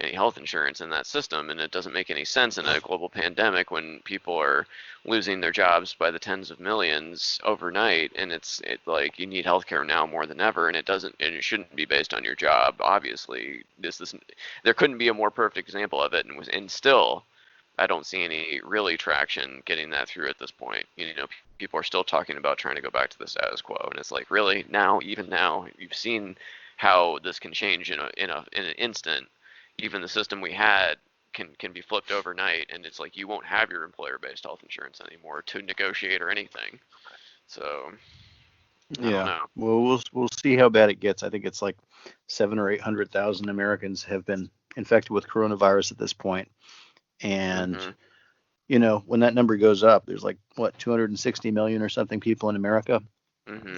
any health insurance in that system, and it doesn't make any sense in a global pandemic when people are losing their jobs by the tens of millions overnight. And it's like, you need healthcare now more than ever, and it shouldn't be based on your job. Obviously, there couldn't be a more perfect example of it, and still, I don't see any really traction getting that through at this point. People are still talking about trying to go back to the status quo, and it's like, really, even now, you've seen how this can change in an instant. Even the system we had can be flipped overnight, and it's like, you won't have your employer-based health insurance anymore to negotiate or anything. So, I don't know. Well, we'll see how bad it gets. I think it's like 700,000 or 800,000 Americans have been infected with coronavirus at this point. And, when that number goes up, there's like, 260 million or something people in America.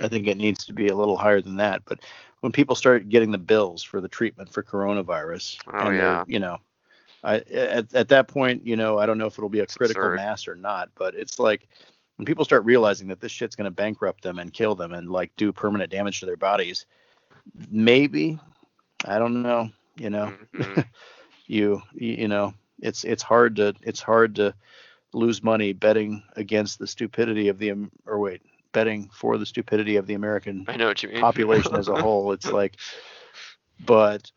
I think it needs to be a little higher than that. But when people start getting the bills for the treatment for coronavirus, at that point, I don't know if it'll be a critical mass or not, but it's like, when people start realizing that this shit's going to bankrupt them and kill them and, like, do permanent damage to their bodies, maybe, I don't know, it's hard to lose money betting against the stupidity of betting for the stupidity of the American population as a whole. It's like, but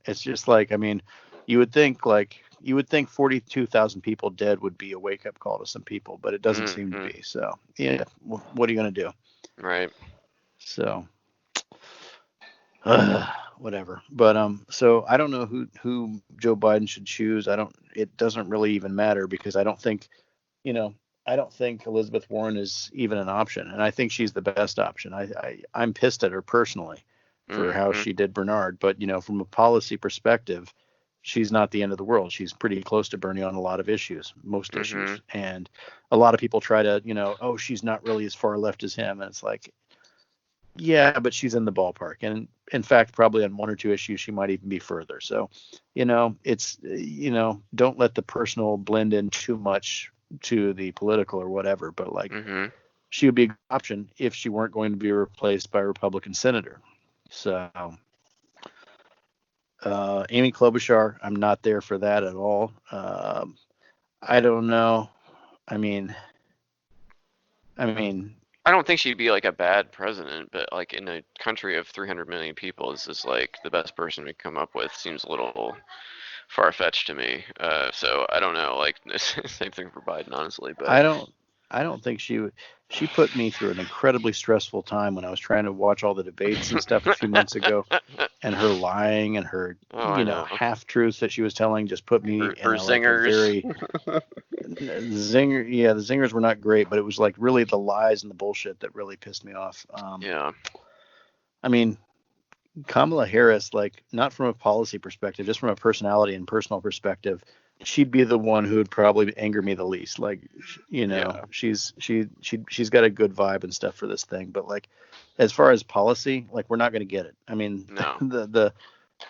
it's just like, I mean, you would think 42,000 people dead would be a wake up call to some people, but it doesn't seem to be. So, yeah, what are you going to do? Right. So, whatever. But so I don't know who Joe Biden should choose. It doesn't really even matter, because I don't think Elizabeth Warren is even an option, and I think she's the best option. I'm pissed at her personally for how she did Bernard, but from a policy perspective, she's not the end of the world. She's pretty close to Bernie on a lot of issues, most Mm-hmm. issues. And a lot of people try to, oh, she's not really as far left as him. And it's like, yeah, but she's in the ballpark. And in fact, probably on one or two issues, she might even be further. So, it's, don't let the personal blend in too much to the political or whatever. But like, Mm-hmm. she would be a good option if she weren't going to be replaced by a Republican senator. So, Amy Klobuchar, I'm not there for that at all. I don't know. I mean, I don't think she'd be like a bad president, but like in a country of 300 million people, this is like the best person to come up with. Seems a little far-fetched to me. So I don't know. Like same thing for Biden, honestly. But I don't think she would. She put me through an incredibly stressful time when I was trying to watch all the debates and stuff a few months ago, and her lying and her, I know. half truths that she was telling just put me Her in a zingers. zinger. Yeah, the zingers were not great, but it was like really the lies and the bullshit that really pissed me off. Yeah. I mean, Kamala Harris, like not from a policy perspective, just from a personality and personal perspective, she'd be the one who would probably anger me the least. Like, Yeah. she's got a good vibe and stuff for this thing, but like, as far as policy, like we're not going to get it. I mean, No.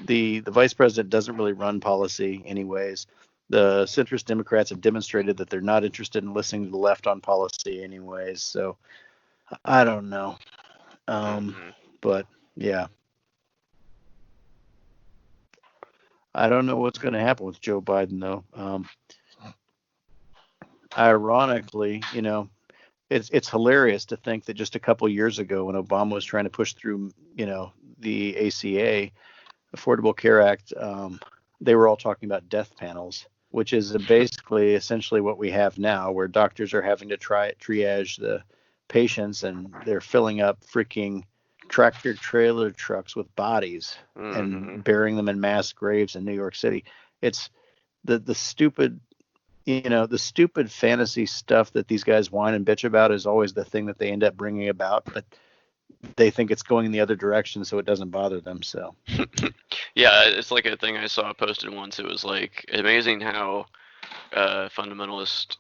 the vice president doesn't really run policy anyways. The centrist Democrats have demonstrated that they're not interested in listening to the left on policy anyways. So I don't know. Mhm. But yeah. I don't know what's going to happen with Joe Biden, though. Ironically, it's hilarious to think that just a couple years ago, when Obama was trying to push through, the ACA, Affordable Care Act, they were all talking about death panels, which is basically essentially what we have now, where doctors are having to triage the patients and they're filling up freaking tractor trailer trucks with bodies Mhm. and burying them in mass graves in New York City. It's the stupid, the stupid fantasy stuff that these guys whine and bitch about is always the thing that they end up bringing about, but they think it's going in the other direction, so it doesn't bother them. So Yeah, it's like a thing I saw posted once. It was like amazing how fundamentalist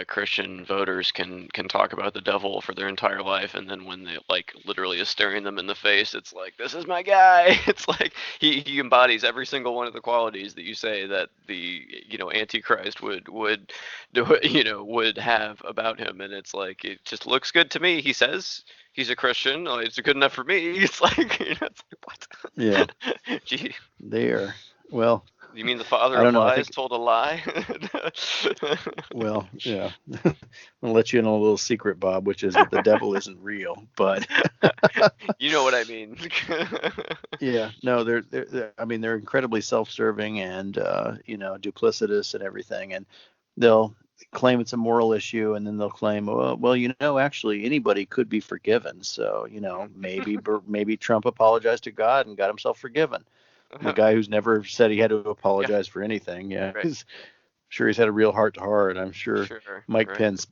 Christian voters can talk about the devil for their entire life, and then when they like literally is staring them in the face, it's like, this is my guy. It's like he embodies every single one of the qualities that you say that the Antichrist would do, would have about him, and it's like it just looks good to me. He says he's a Christian. Oh, it's good enough for me. It's like, it's like what? yeah, Gee, they are. Well, you mean the father I of don't know. I lies think. told a lie? Well, yeah. I'll let you in on a little secret, Bob, which is that the devil isn't real. But You know what I mean. yeah, no, I mean, they're incredibly self-serving and duplicitous and everything, and they'll claim it's a moral issue, and then they'll claim, well, actually anybody could be forgiven. So, maybe Trump apologized to God and got himself forgiven. The guy who's never said he had to Yeah, apologize for anything. Yeah, right. sure he's had a real heart to heart. I'm sure Sure, Mike right. Pence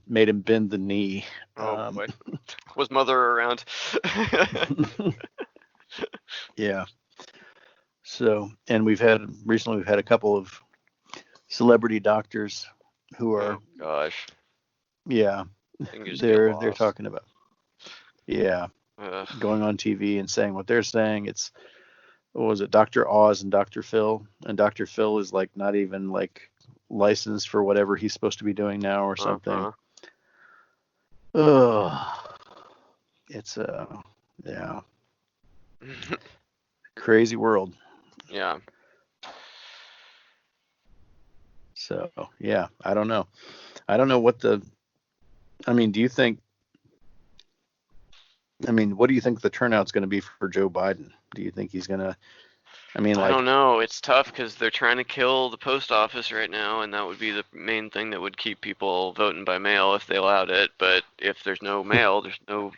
made him bend the knee. Oh boy. Was mother around? Yeah. So, and recently we've had a couple of celebrity doctors who are, Oh gosh. yeah, Fingers get they're lost. talking about, yeah, Ugh. going on TV and saying what they're saying. It's, what was it, Dr. Oz and Dr. Phil, and Dr. Phil is like not even like licensed for whatever he's supposed to be doing now or something. Oh, it's yeah, crazy world. Yeah. So yeah, I don't know what I mean, what do you think the turnout's going to be for Joe Biden? Do you think he's going to, I don't know. It's tough because they're trying to kill the post office right now, and that would be the main thing that would keep people voting by mail if they allowed it. But if there's no mail, there's no,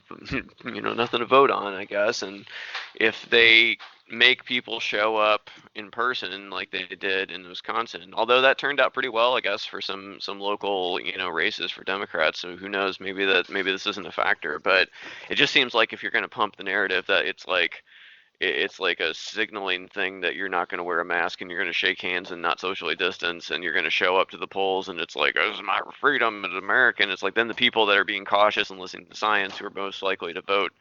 nothing to vote on, I guess. And if they make people show up in person like they did in Wisconsin, although that turned out pretty well, I guess, for some local, races for Democrats. So who knows? Maybe this isn't a factor. But it just seems like if you're going to pump the narrative that it's like, it's like a signaling thing that you're not going to wear a mask and you're going to shake hands and not socially distance and you're going to show up to the polls and it's like, this is my freedom as an American. It's like then the people that are being cautious and listening to science who are most likely to vote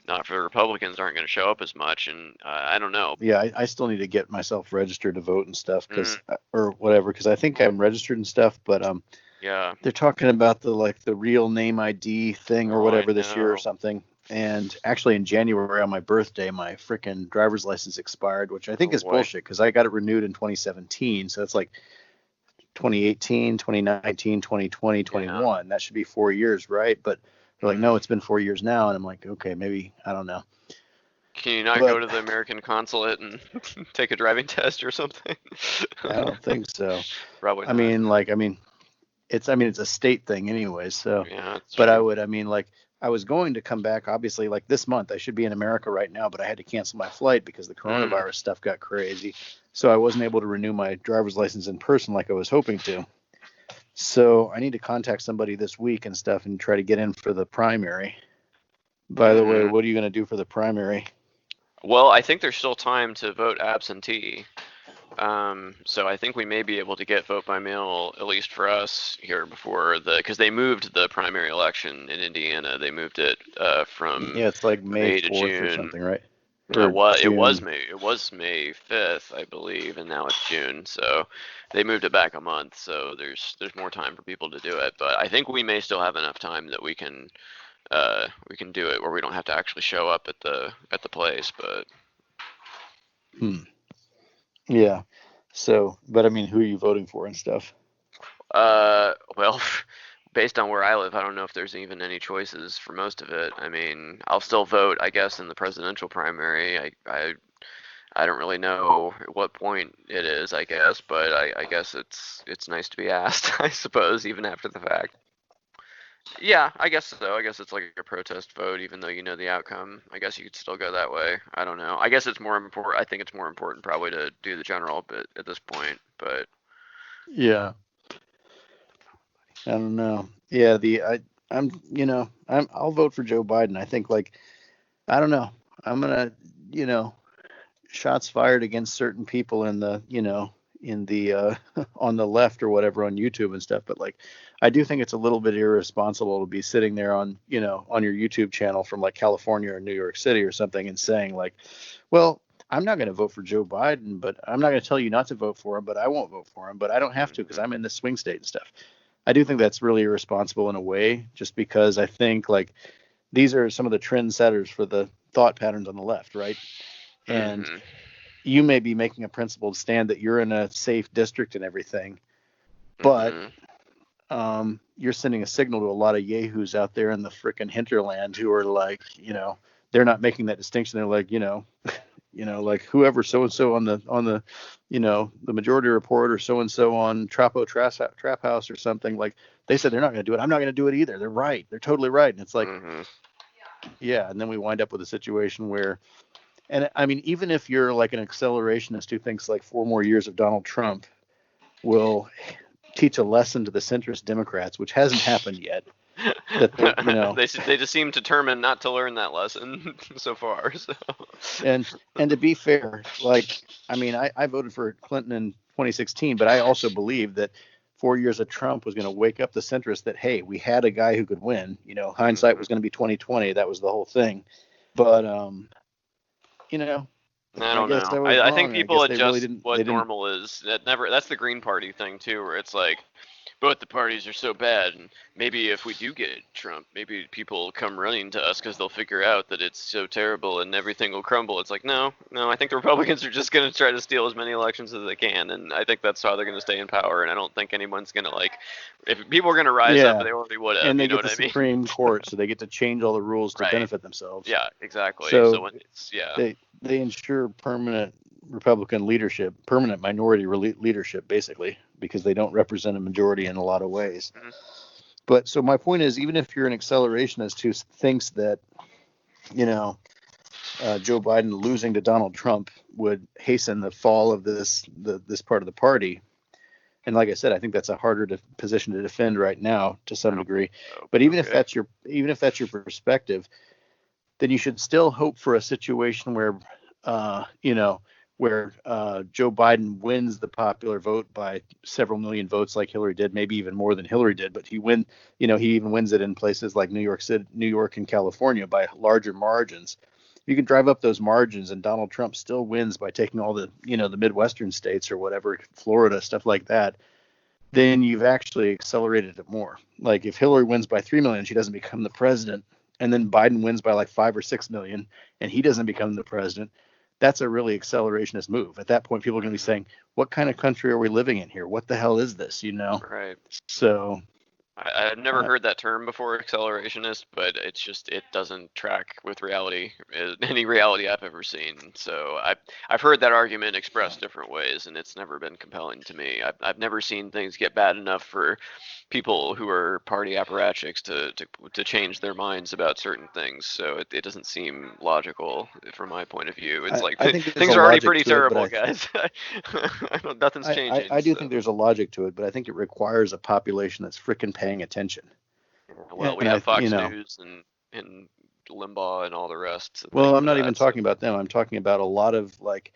not for the Republicans aren't going to show up as much. And I don't know. Yeah, I still need to get myself registered to vote and stuff Mm. or whatever, because I think I'm registered and stuff, but Yeah. they're talking about the real name ID thing or Oh, I whatever this year or know. something. And actually in January on my birthday, my freaking driver's license expired, which I think Oh is boy. bullshit because I got it renewed in 2017. So it's like 2018, 2019, 2020, Yeah. 21. That should be 4 years, right? But they're like, no, it's been 4 years now. And I'm like, okay, maybe, I don't know. Can you not But go to the American consulate and take a driving test or something? I don't think so. Probably I not. mean, it's a state thing anyway. So, Yeah, that's but true. I was going to come back, obviously, like this month. I should be in America right now, but I had to cancel my flight because the Mm. coronavirus stuff got crazy. So I wasn't able to renew my driver's license in person like I was hoping to. So I need to contact somebody this week and stuff and try to get in for the primary. By the way, Mhm. what are you going to do for the primary? Well, I think there's still time to vote absentee. So I think we may be able to get vote by mail, at least for us here before because they moved the primary election in Indiana. They moved it from Yeah, it's like May May to 4th or June. something, right? Or June. It was May 5th, I believe, and now it's June. So they moved it back a month. So there's more time for people to do it. But I think we may still have enough time that we can do it where we don't have to actually show up at the place. But Yeah. So, but I mean, who are you voting for and stuff? well, based on where I live, I don't know if there's even any choices for most of it. I mean, I'll still vote, I guess, in the presidential primary. I don't really know at what point it is, I guess, but I guess it's nice to be asked, I suppose, even after the fact. Yeah, I guess so. I guess it's like a protest vote, even though you know the outcome. I guess you could still go that way. I don't know. I guess it's more important. I think it's more important probably to do the general, but at this point, but Yeah. I don't know. Yeah, I'll vote for Joe Biden. I think I don't know. I'm gonna, you know, shots fired against certain people in the on the left or whatever on YouTube and stuff. But I do think it's a little bit irresponsible to be sitting there on your YouTube channel from like California or New York City or something and saying well, I'm not going to vote for Joe Biden, but I'm not going to tell you not to vote for him, but I won't vote for him, but I don't have to because mhm. I'm in the swing state and stuff. I do think that's really irresponsible in a way, just because I think these are some of the trendsetters for the thought patterns on the left, right? And Mhm. you may be making a principled stand that you're in a safe district and everything, but Mhm. you're sending a signal to a lot of yahoos out there in the frickin' hinterland who are they're not making that distinction. They're like whoever so and so on the the Majority Report or so and so on Trapo Trap House or something, like they said they're not going to do it. I'm not going to do it either. They're right. They're totally right. And it's like, Mhm. yeah. And then we wind up with a situation where, and I mean, even if you're like an accelerationist who thinks like 4 more years of Donald Trump will teach a lesson to the centrist Democrats, which hasn't happened yet, that They just seem determined not to learn that lesson so far. So. and to be fair, I mean, I voted for Clinton in 2016, but I also believed that 4 years of Trump was going to wake up the centrists that, hey, we had a guy who could win. Hindsight Mhm. was going to be 2020. That was the whole thing. But you know, I I don't guess know. I was I think wrong. I people guess they really adjust didn't. They what didn't. normal is. That's the Green Party thing too, where it's like both the parties are so bad, and maybe if we do get Trump, maybe people will come running to us because they'll figure out that it's so terrible and everything will crumble. It's like no, I think the Republicans are just going to try to steal as many elections as they can, and I think that's how they're going to stay in power. And I don't think anyone's going to if people are going to rise up, Yeah, they already would have. and You they know get what the I mean? Supreme Court, so they get to change all the rules to Right. benefit themselves. Yeah. Exactly. So So when it's yeah. they ensure permanent Republican leadership, permanent minority leadership, basically, because they don't represent a majority in a lot of ways. Mhm. But so my point is, even if you're an accelerationist who thinks that Joe Biden losing to Donald Trump would hasten the fall of this part of the party, and like I said, I think that's a harder position to defend right now to I some don't degree. know, But but okay. even if that's your perspective, then you should still hope for a situation where where Joe Biden wins the popular vote by several million votes like Hillary did, maybe even more than Hillary did, but he even wins it in places like New York City, New York and California by larger margins. You can drive up those margins and Donald Trump still wins by taking all the Midwestern states or whatever, Florida, stuff like that. Then you've actually accelerated it more. Like if Hillary wins by 3 million, she doesn't become the president. And then Biden wins by like 5 or 6 million and he doesn't become the president. That's a really accelerationist move. At that point, people are going to be saying, what kind of country are we living in here? What the hell is this? Right. So I've never heard that term before, accelerationist, but it doesn't track with reality, any reality I've ever seen. So I've heard that argument expressed different ways, and it's never been compelling to me. I've never seen things get bad enough for people who are party apparatchiks to change their minds about certain things. So it doesn't seem logical from my point of view. It's like I think things are already pretty terrible, guys. Nothing's changing. I do think there's a logic to it, but I think it requires a population that's freaking paying attention. Well, we have Fox News and Limbaugh and all the rest. Well, I'm not even talking about them. I'm talking about a lot of like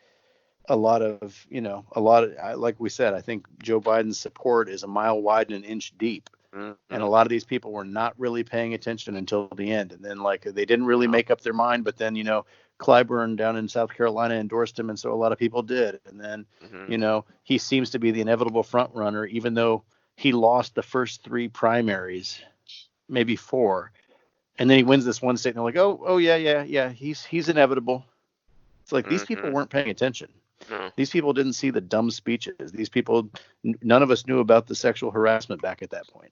we said, I think Joe Biden's support is a mile wide and an inch deep. Mm-hmm. And a lot of these people were not really paying attention until the end. And then like they didn't really make up their mind. But then, Clyburn down in South Carolina endorsed him. And so a lot of people did. And then, he seems to be the inevitable front runner, even though he lost the first 3 primaries, maybe 4. And then he wins this one state. And they're like, oh, yeah. He's inevitable. It's like these people weren't paying attention. No. These people didn't see the dumb speeches. These people, none of us knew about the sexual harassment back at that point.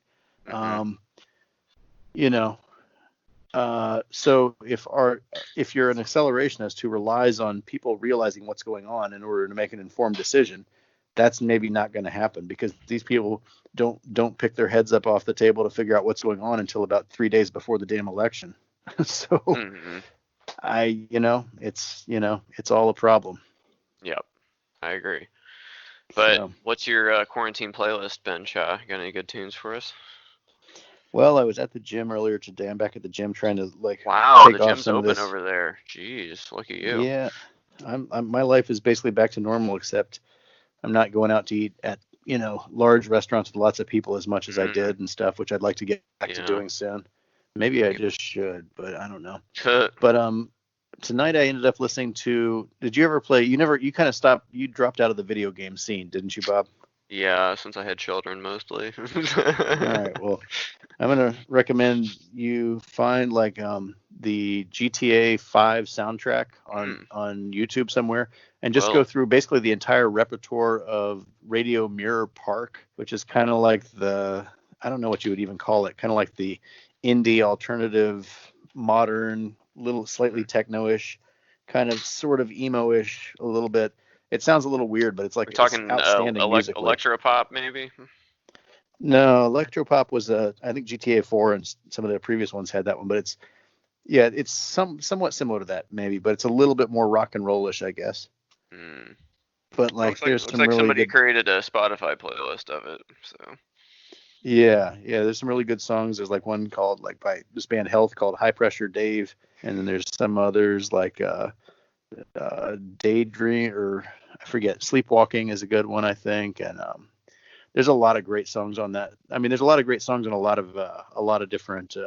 So if you're an accelerationist who relies on people realizing what's going on in order to make an informed decision, that's maybe not going to happen because these people don't pick their heads up off the table to figure out what's going on until about 3 days before the damn election. So it's all a problem. Yep, I agree. But what's your quarantine playlist, Ben Shaw? Got any good tunes for us? Well, I was at the gym earlier today. I'm back at the gym trying to Wow, the gym's open over there. Jeez, look at you. Yeah, my life is basically back to normal, except I'm not going out to eat at large restaurants with lots of people as much as I did and stuff, which I'd like to get back to doing soon. Maybe I just should, but I don't know. But tonight I ended up listening to. Did you ever play? You kind of stopped. You dropped out of the video game scene, didn't you, Bob? Yeah, since I had children mostly. All right. Well, I'm gonna recommend you find the GTA 5 soundtrack on YouTube somewhere, and just go through basically the entire repertoire of Radio Mirror Park, which is kind of like I don't know what you would even call it, kind of like the indie alternative modern, little slightly techno-ish, kind of sort of emo-ish a little bit. It sounds a little weird, but it's like talking outstanding electropop maybe. No, electropop was I think GTA 4 and some of the previous ones had that one, but it's somewhat similar to that maybe, but it's a little bit more rock and rollish, I guess. But there's some really somebody created a Spotify playlist of it, so. Yeah, there's some really good songs. There's one called by this band Health called High Pressure Dave, and then there's some others Daydream, or I forget, Sleepwalking is a good one, I think, and there's a lot of great songs on that. I mean, there's a lot of great songs on a lot of different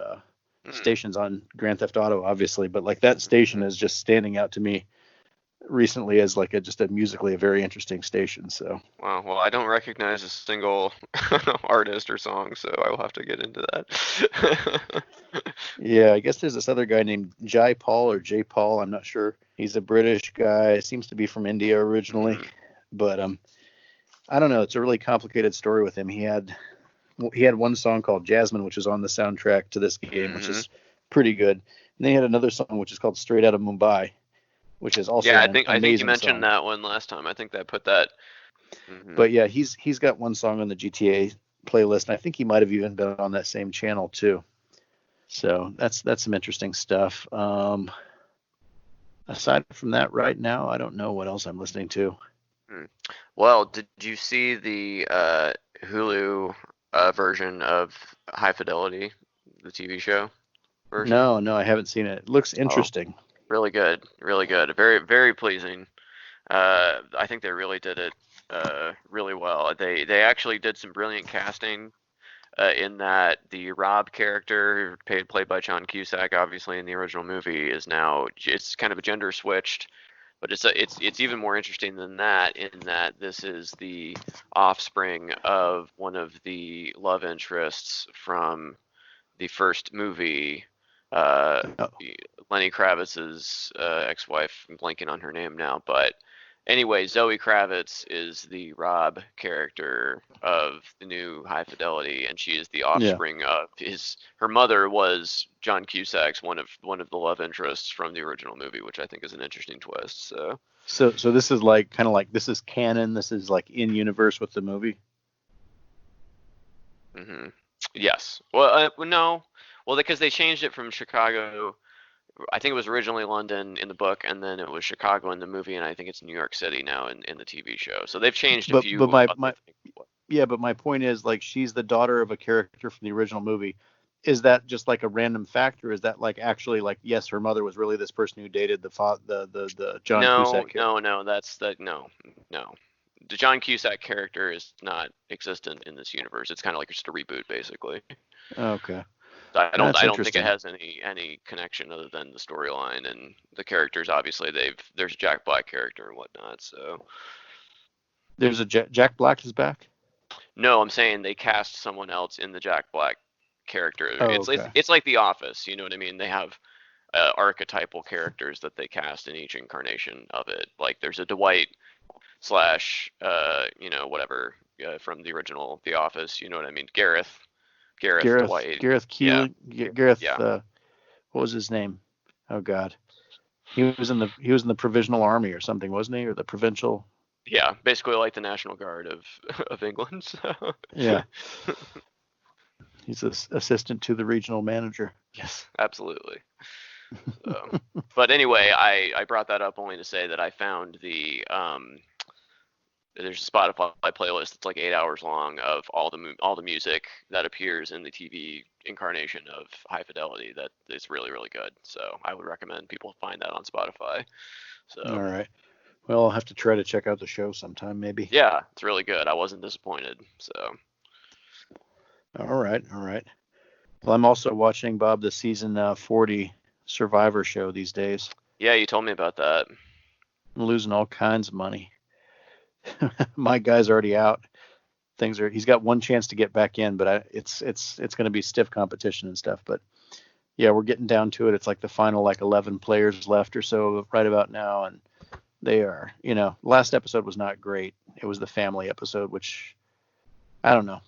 stations on Grand Theft Auto, obviously, but that station is just standing out to me recently as just a musically a very interesting station. So wow, well, I don't recognize a single artist or song, so I will have to get into that. Yeah, I guess there's this other guy named Jai Paul or J Paul, I'm not sure. He's a British guy, seems to be from India originally, but I don't know, it's a really complicated story with him. He had one song called Jasmine, which is on the soundtrack to this game, which is pretty good, and then he had another song which is called Straight Outta Mumbai, which is also I think you mentioned that one last time. I think that put that. But yeah, he's got one song on the GTA playlist, and I think he might have even been on that same channel too. So that's some interesting stuff. Aside from that, right now, I don't know what else I'm listening to. Well, did you see the Hulu version of High Fidelity, the TV show version? No, I haven't seen it. It looks interesting. Really good, really good. Very, very pleasing. I think they really did it really well. They actually did some brilliant casting in that the Rob character, played by John Cusack, obviously in the original movie, is now it's kind of a gender switched, but it's even more interesting than that in that this is the offspring of one of the love interests from the first movie. Uh, Oh, Lenny Kravitz's ex-wife. I'm blanking on her name now, but anyway, Zoe Kravitz is the Rob character of the new High Fidelity, and she is the yeah. offspring of his. Her mother was John Cusack's one of the love interests from the original movie, which I think is an interesting twist. So, So this is like kind of like this is canon. This is like in universe with the movie. yes. Well, no. Well, because they changed it from Chicago. I think it was originally London in the book, and then it was Chicago in the movie, and I think it's New York City now in the TV show. So they've changed a But few my other things. yeah, but my point is like she's the daughter of a character from the original movie. Is that just like a random fact, or is that like actually like yes, her mother was really this person who dated the John No, Cusack character? no, no. The John Cusack character is not existent in this universe. It's kind of like just a reboot, basically. Okay, I that's don't think it interesting. has any connection other than the storyline and the characters. Obviously, there's a Jack Black character and whatnot. So There's a Jack Black is back. no, I'm saying they cast someone else in the Jack Black character. Oh, okay. It's like The Office. You know what I mean? They have archetypal characters that they cast in each incarnation of it. Like there's a Dwight slash whatever from the original The Office. You know what I mean? Gareth Dwight. Gareth Yeah, Keeling, Gareth. yeah. What was his name? Oh God, he was in the Provisional Army or something, wasn't he? Or the Provincial? Yeah, basically like the National Guard of of England. So. Yeah, he's assistant to the regional manager. Yes, absolutely. So, but anyway, I brought that up only to say that I found there's a Spotify playlist that's like 8 hours long of all the music that appears in the TV incarnation of High Fidelity. That is really really good. So I would recommend people find that on Spotify. All So right. Well, I'll have to try to check out the show sometime, maybe. yeah, it's really good. I wasn't disappointed. So All right, all right. Well, I'm also watching Bob the season 40 Survivor show these days. yeah, you told me about that. I'm losing all kinds of money. My guy's already out. He's got one chance to get back in, but it's going to be stiff competition and stuff. But yeah, we're getting down to it. It's like the final like 11 players left or so right about now, and they are, last episode was not great. It was the family episode, which I don't know.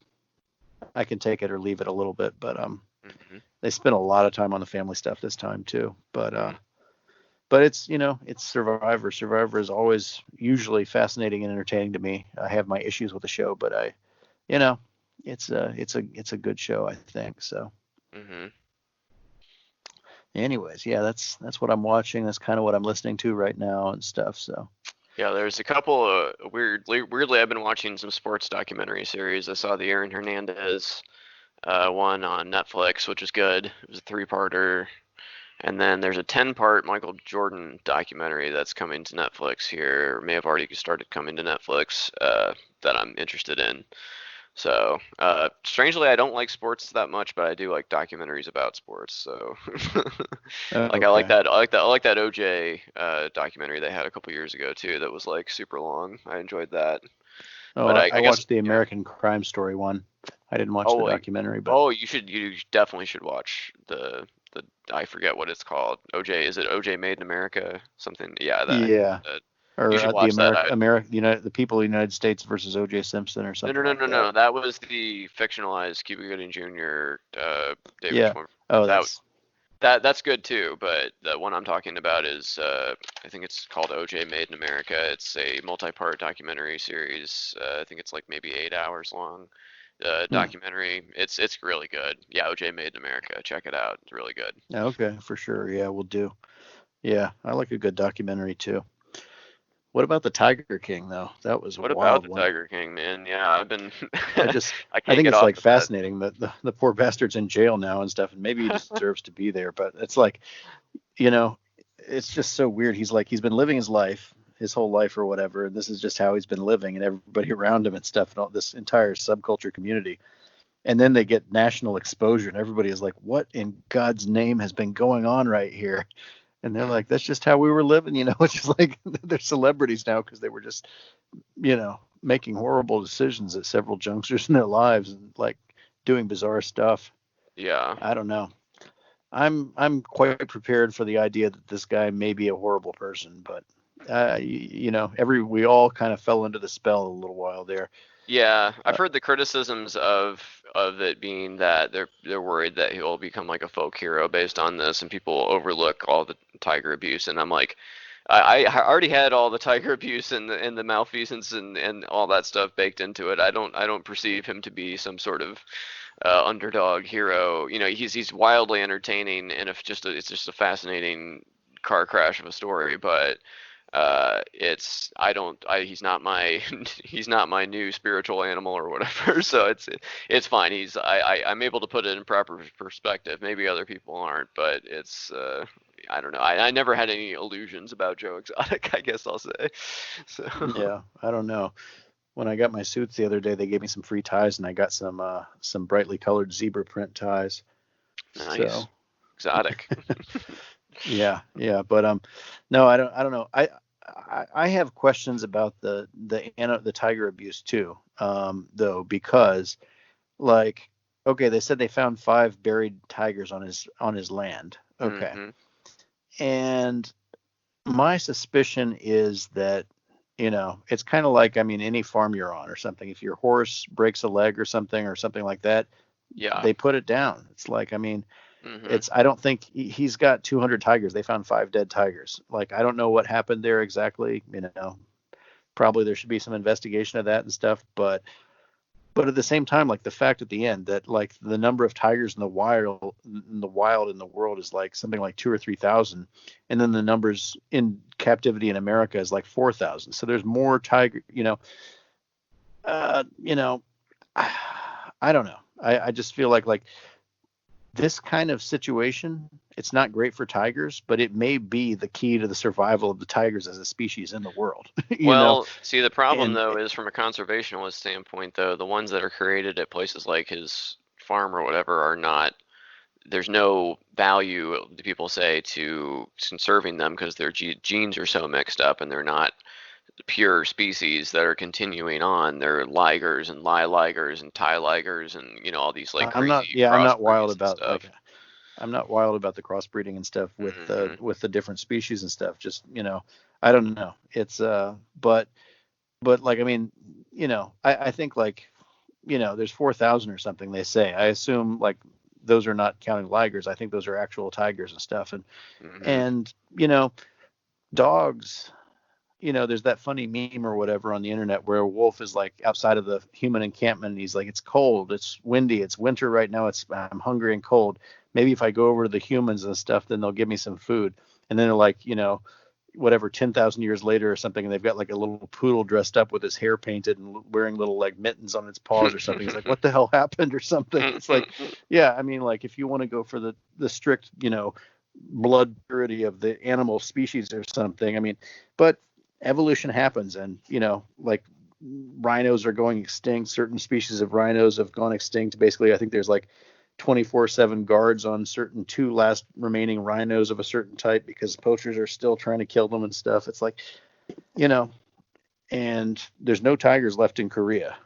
I can take it or leave it a little bit, but hmm they spent a lot of time on the family stuff this time too. But it's it's Survivor. Survivor is always usually fascinating and entertaining to me. I have my issues with the show, but you know, it's a good show, I think. So, hmm anyways, yeah, that's what I'm watching. That's kind of what I'm listening to right now and stuff. So, Yeah, there's a couple of weirdly I've been watching some sports documentary series. I saw the Aaron Hernandez one on Netflix, which is good. It was a three-parter. And then there's a 10-part Michael Jordan documentary that's coming to Netflix here, or may have already started coming to Netflix, that I'm interested in. So, strangely, I don't like sports that much, but I do like documentaries about sports. So, like okay. I like that OJ documentary they had a couple years ago too. That was like super long. I enjoyed that. Oh, But I I guess watched the yeah. American Crime Story one. I didn't watch Oh, the like documentary, but oh, you definitely should watch the I forget what it's called. OJ, is it OJ Made in America? Something. Yeah, that. yeah, You or should the watch that. the people of the United States versus O.J. Simpson or No, no, something no, like no, that. no. That was the fictionalized Cuba Gooding Jr. David Yeah. Schwimmer. Oh, That that's that's good too. But the one I'm talking about is I think it's called OJ Made in America. It's a multi-part documentary series. I think it's like maybe 8 hours long. hmm. Documentary. It's really good. Yeah, OJ Made in America. Check it out. It's really good. Okay, for sure. Yeah, we'll do. Yeah, I like a good documentary too. What about the Tiger King though? That was a What about wild the one. Tiger King, man? Yeah, I've been I just I I can't think get it's off like of that. fascinating that the poor bastard's in jail now and stuff, and maybe he deserves to be there, but it's like, you know, it's just so weird. He's been living his whole life or whatever, and this is just how he's been living, and everybody around him and stuff, and all this entire subculture community. And then they get national exposure, and everybody is like, what in God's name has been going on right here? And they're like, that's just how we were living, It's just like they're celebrities now because they were just, making horrible decisions at several junctures in their lives and like doing bizarre stuff. Yeah. I don't know. I'm quite prepared for the idea that this guy may be a horrible person, but we all kind of fell into the spell a little while there. Yeah, I've heard the criticisms of it being that they're worried that he'll become like a folk hero based on this, and people overlook all the tiger abuse. And I'm like, I already had all the tiger abuse and the malfeasance and all that stuff baked into it. I don't perceive him to be some sort of underdog hero. He's wildly entertaining, and it's just a fascinating car crash of a story, but. He's not my new spiritual animal or whatever. So it's fine. I'm able to put it in proper perspective. Maybe other people aren't, but it's I don't know. I never had any illusions about Joe Exotic, I guess I'll say. So yeah, I don't know. When I got my suits the other day, they gave me some free ties, and I got some brightly colored zebra print ties. Nice. So. Exotic. Yeah, but no, I don't know. I have questions about the tiger abuse too, though, because like, okay, they said they found 5 buried tigers on his land. Okay. Mm-hmm. And my suspicion is that, it's kind of like, any farm you're on or something. If your horse breaks a leg or something like that, yeah, they put it down. It's like, mm-hmm. I don't think he's got 200 tigers. They found 5 dead tigers. Like, I don't know what happened there exactly. Probably there should be some investigation of that and stuff. But at the same time, like the fact at the end that like the number of tigers in the wild in the world is like something like 2,000 or 3,000, and then the numbers in captivity in America is like 4,000. So there's more tiger. I don't know. I just feel like. This kind of situation, it's not great for tigers, but it may be the key to the survival of the tigers as a species in the world. See, the problem though is from a conservationist standpoint, though, the ones that are created at places like his farm or whatever are not. There's no value, people say, to conserving them because their genes are so mixed up and they're not pure species that are continuing on. They're ligers and ligers and ligers and all these like crazy. I'm not wild about the crossbreeding and stuff with mm-hmm. With the different species and stuff. Just I don't know. It's but like I think like there's 4,000 or something they say. I assume like those are not counting ligers. I think those are actual tigers and stuff. And mm-hmm. and dogs. There's that funny meme or whatever on the internet where a wolf is like outside of the human encampment and he's like, it's cold, it's windy, it's winter right now, I'm hungry and cold. Maybe if I go over to the humans and stuff, then they'll give me some food. And then they're like, whatever, 10,000 years later or something, and they've got like a little poodle dressed up with his hair painted and wearing little like mittens on its paws or something. It's like, what the hell happened or something? It's like, yeah, like if you want to go for the strict, blood purity of the animal species or something, but evolution happens, and like rhinos are going extinct. Certain species of rhinos have gone extinct. Basically, I think there's like 24/7 guards on certain 2 last remaining rhinos of a certain type because poachers are still trying to kill them and stuff. It's like, and there's no tigers left in Korea.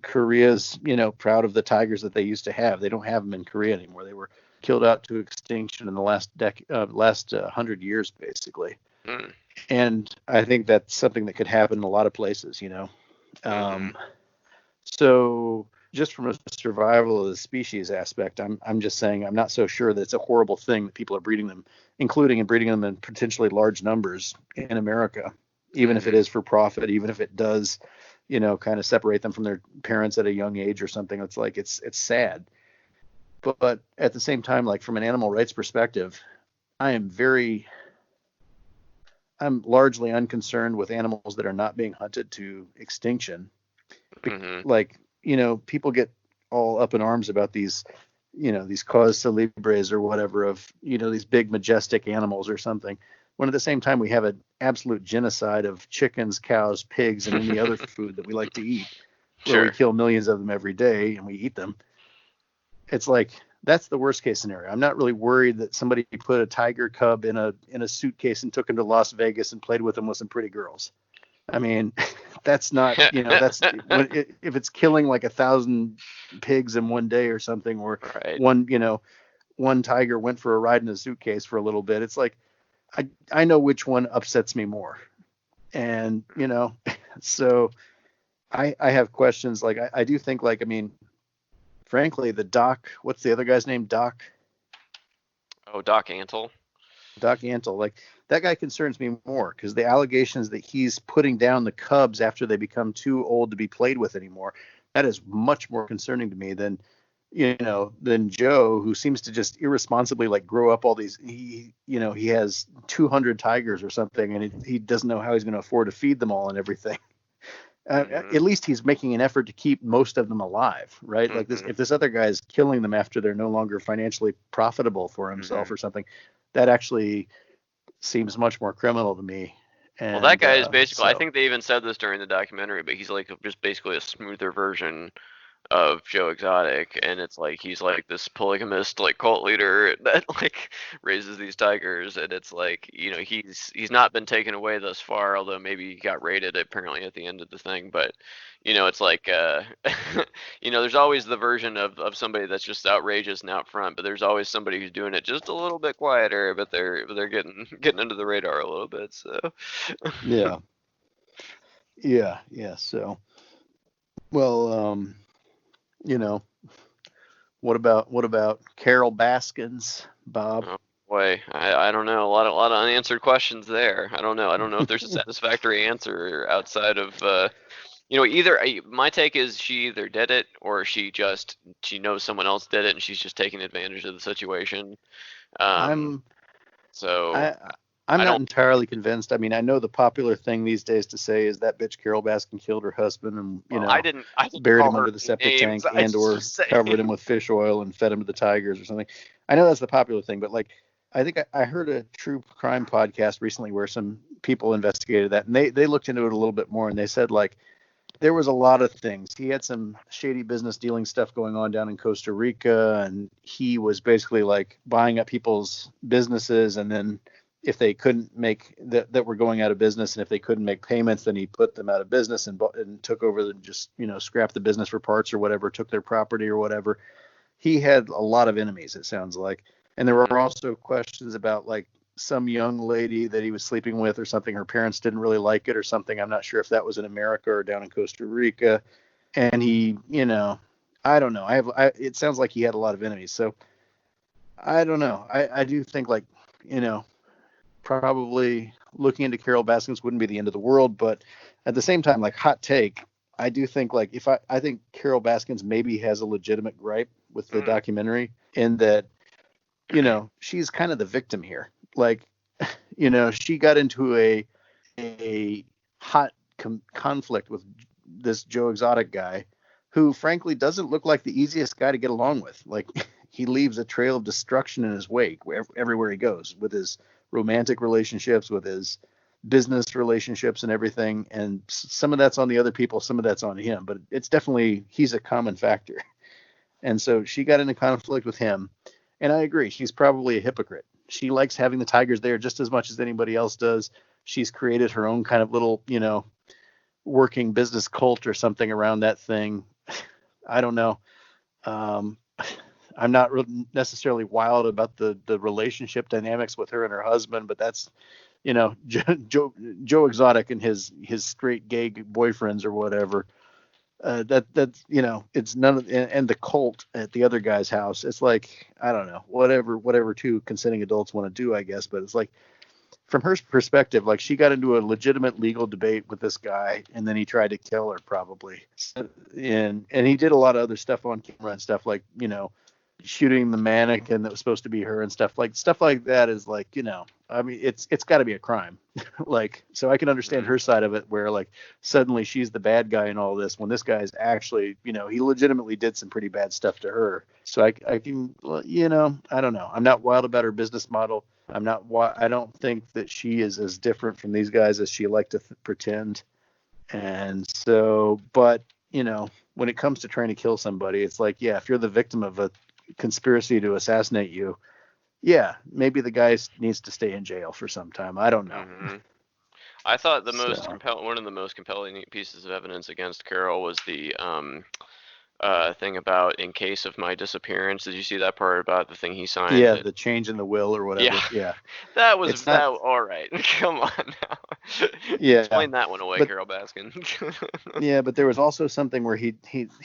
Korea's, proud of the tigers that they used to have. They don't have them in Korea anymore. They were killed out to extinction in the last 100 years, basically. Mm. And I think that's something that could happen in a lot of places, So just from a survival of the species aspect, I'm just saying I'm not so sure that it's a horrible thing that people are breeding them, including and breeding them in potentially large numbers in America, even if it is for profit, even if it does, kind of separate them from their parents at a young age or something. It's like it's sad. But at the same time, like from an animal rights perspective, I'm largely unconcerned with animals that are not being hunted to extinction. Mm-hmm. Like, people get all up in arms about these, these cause celebres or whatever of, these big majestic animals or something. when at the same time we have an absolute genocide of chickens, cows, pigs, and any other food that we like to eat, where we Sure. kill millions of them every day and we eat them. It's like, that's the worst case scenario. I'm not really worried that somebody put a tiger cub in a suitcase and took him to Las Vegas and played with him with some pretty girls. I mean, that's not, that's if it's killing like 1,000 pigs in one day or something, or Right. one tiger went for a ride in a suitcase for a little bit. It's like, I know which one upsets me more. And, so I have questions. Like, I do think, like, I mean, frankly, the Doc, what's the other guy's name? Doc Antle. Antle, like, that guy concerns me more, because the allegations that he's putting down the cubs after they become too old to be played with anymore, that is much more concerning to me than Joe, who seems to just irresponsibly like grow up all these. He has 200 tigers or something, and he doesn't know how he's going to afford to feed them all and everything. At least he's making an effort to keep most of them alive, right? Like this, if this other guy is killing them after they're no longer financially profitable for himself or something, that actually seems much more criminal to me. And, well, that guy is basically, I think they even said this during the documentary, but he's like just basically a smoother version of Joe Exotic, and it's like he's like this polygamist like cult leader that like raises these tigers, and it's like, he's not been taken away thus far, although maybe he got raided apparently at the end of the thing. But it's like there's always the version of somebody that's just outrageous and out front, but there's always somebody who's doing it just a little bit quieter, but they're getting under the radar a little bit. So yeah. So, well, what about Carol Baskins, Bob? Oh boy, I don't know. A lot of unanswered questions there. I don't know. I don't know if there's a satisfactory answer outside of either. My take is she either did it, or she knows someone else did it and she's just taking advantage of the situation. I'm not entirely convinced. I mean, I know the popular thing these days to say is that bitch Carol Baskin killed her husband and I didn't buried him under the septic tank or covered him with fish oil and fed him to the tigers or something. I know that's the popular thing, but like, I think I heard a true crime podcast recently where some people investigated that, and they looked into it a little bit more, and they said, like, there was a lot of things. He had some shady business dealing stuff going on down in Costa Rica, and he was basically like buying up people's businesses, and then if they couldn't make that were going out of business, and if they couldn't make payments, then he put them out of business and took over just scrapped the business for parts or whatever, took their property or whatever. He had a lot of enemies, it sounds like. And there were also questions about like some young lady that he was sleeping with or something. Her parents didn't really like it or something. I'm not sure if that was in America or down in Costa Rica. And he, I don't know. It sounds like he had a lot of enemies. So I don't know. I do think, like, probably looking into Carol Baskins wouldn't be the end of the world, but at the same time, like, hot take, I do think, like, I think Carol Baskins maybe has a legitimate gripe with the documentary, in that, she's kind of the victim here. Like, she got into a hot conflict with this Joe Exotic guy, who frankly doesn't look like the easiest guy to get along with. Like, he leaves a trail of destruction in his wake everywhere he goes, with his romantic relationships, with his business relationships and everything. And some of that's on the other people, some of that's on him, but it's definitely, he's a common factor. And so she got into conflict with him. And I agree, she's probably a hypocrite. She likes having the tigers there just as much as anybody else does. She's created her own kind of little, working business cult or something around that thing. I don't know. I'm not necessarily wild about the relationship dynamics with her and her husband, but that's, Joe Exotic and his straight gay boyfriends or whatever. That's it's none of, and the cult at the other guy's house. It's like, I don't know, whatever two consenting adults want to do, I guess. But it's like, from her perspective, like, she got into a legitimate legal debate with this guy, and then he tried to kill her probably. And he did a lot of other stuff on camera and stuff, like, shooting the mannequin that was supposed to be her and stuff like that is like, I mean, it's got to be a crime. Like, so I can understand her side of it, where like suddenly she's the bad guy in all this, when this guy's actually, he legitimately did some pretty bad stuff to her. So I can, I don't know. I'm not wild about her business model. I don't think that she is as different from these guys as she liked to pretend. And so, but when it comes to trying to kill somebody, it's like, yeah, if you're the victim of a conspiracy to assassinate you, yeah, maybe the guy needs to stay in jail for some time. I don't know. Mm-hmm. I thought So, one of the most compelling pieces of evidence against Carol was the thing about in case of my disappearance. Did you see that part about the thing he signed? yeah, the change in the will or whatever. Yeah, Yeah, that was it's not. all right. Come on now. Yeah, Explain that one away, but Carol Baskin. yeah, but there was also something where he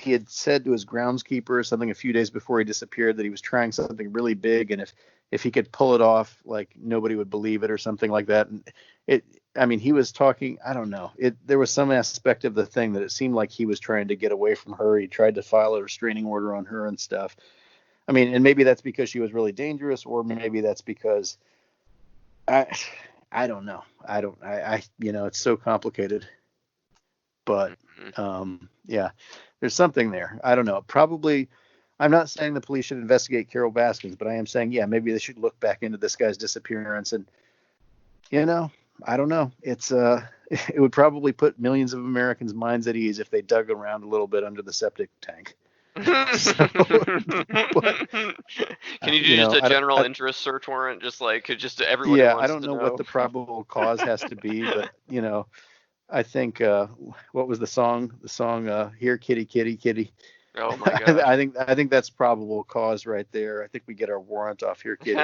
had said to his groundskeeper or something a few days before he disappeared that he was trying something really big, and if he could pull it off, like nobody would believe it or something like that. And I mean, he was talking. I don't know. There was some aspect of the thing that it seemed like he was trying to get away from her. He tried to file a restraining order on her and stuff. I mean, and maybe that's because she was really dangerous, or maybe that's because I don't know. I it's so complicated. But yeah, there's something there. I don't know. Probably, I'm not saying the police should investigate Carol Baskins, but I am saying, yeah, maybe they should look back into this guy's disappearance. And I don't know. It's it would probably put millions of Americans' minds at ease if they dug around a little bit under the septic tank. So, but, Can you do just a general interest search warrant, just everybody yeah, wants I don't to know what the probable cause has to be, but I think what was the song? The song "Here Kitty Kitty Kitty." Oh my god. I think that's probable cause right there. I think we get our warrant off Here Kitty.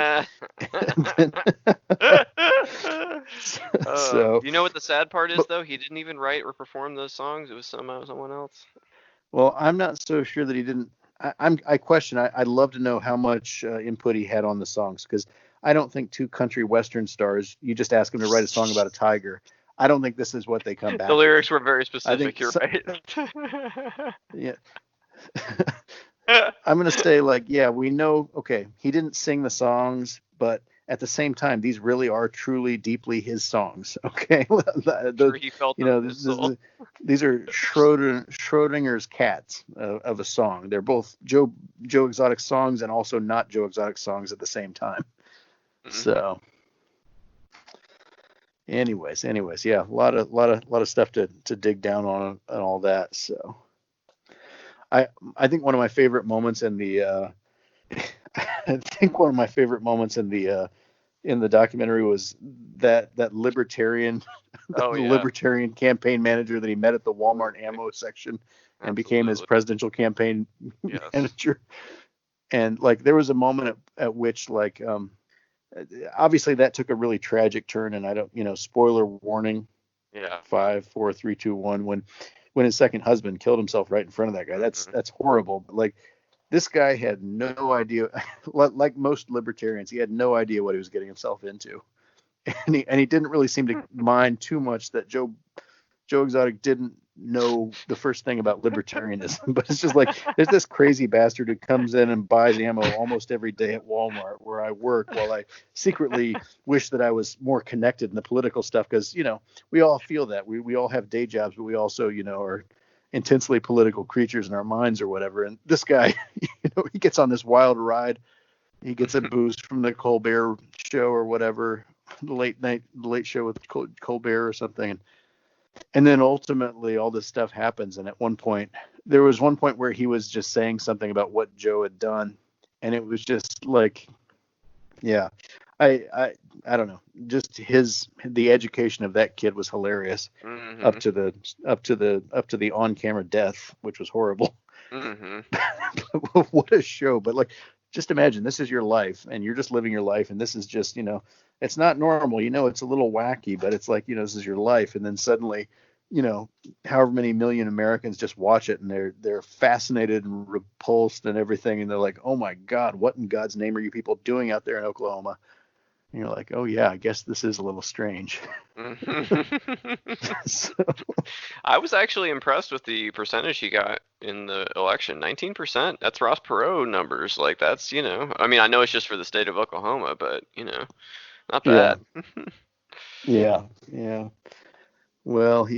So, you know what the sad part is, though? He didn't even write or perform those songs. It was someone else. well, I'm not so sure that he didn't. I question. I'd love to know how much input he had on the songs, because I don't think two country western stars, you just ask them to write a song about a tiger. I don't think this is what they come back The lyrics with. were very specific. You're right. Yeah. I'm going to say, like, yeah, we know, okay, he didn't sing the songs, but at the same time, these really are truly deeply his songs. Okay. He felt these are Schrodinger's cats of a song. They're both Joe Exotic songs and also not Joe Exotic songs at the same time. Mm-hmm. So anyways, yeah, a lot of stuff to dig down on and all that. So I think one of my favorite moments in the in the documentary was that libertarian libertarian campaign manager that he met at the Walmart ammo section and became his presidential campaign manager. And like there was a moment at which like obviously that took a really tragic turn, and I don't spoiler warning. Yeah. 5, 4, 3, 2, 1 when his second husband killed himself right in front of that guy. That's horrible. But like this guy had no idea, like most libertarians, he had no idea what he was getting himself into. And he didn't really seem to mind too much that Joe Exotic didn't know the first thing about libertarianism. But it's just like there's this crazy bastard who comes in and buys ammo almost every day at Walmart where I work, while I secretly wish that I was more connected in the political stuff, because we all feel that we all have day jobs, but we also are intensely political creatures in our minds or whatever. And this guy, he gets on this wild ride. He gets a boost from the Colbert show or whatever, the late show with Colbert or something. And then ultimately all this stuff happens. And there was one point where he was just saying something about what Joe had done. And it was just like, yeah, I don't know. Just the education of that kid was hilarious. Mm-hmm. up to the on-camera death, which was horrible. Mm-hmm. What a show. But like, just imagine this is your life and you're just living your life. And this is just, it's not normal, it's a little wacky, but it's like, this is your life. And then suddenly, however many million Americans just watch it and they're fascinated and repulsed and everything. And they're like, oh my God, what in God's name are you people doing out there in Oklahoma? And you're like, oh yeah, I guess this is a little strange. So, I was actually impressed with the percentage he got in the election. 19%. That's Ross Perot numbers. Like that's, I mean, I know it's just for the state of Oklahoma, but not bad. Yeah. Well,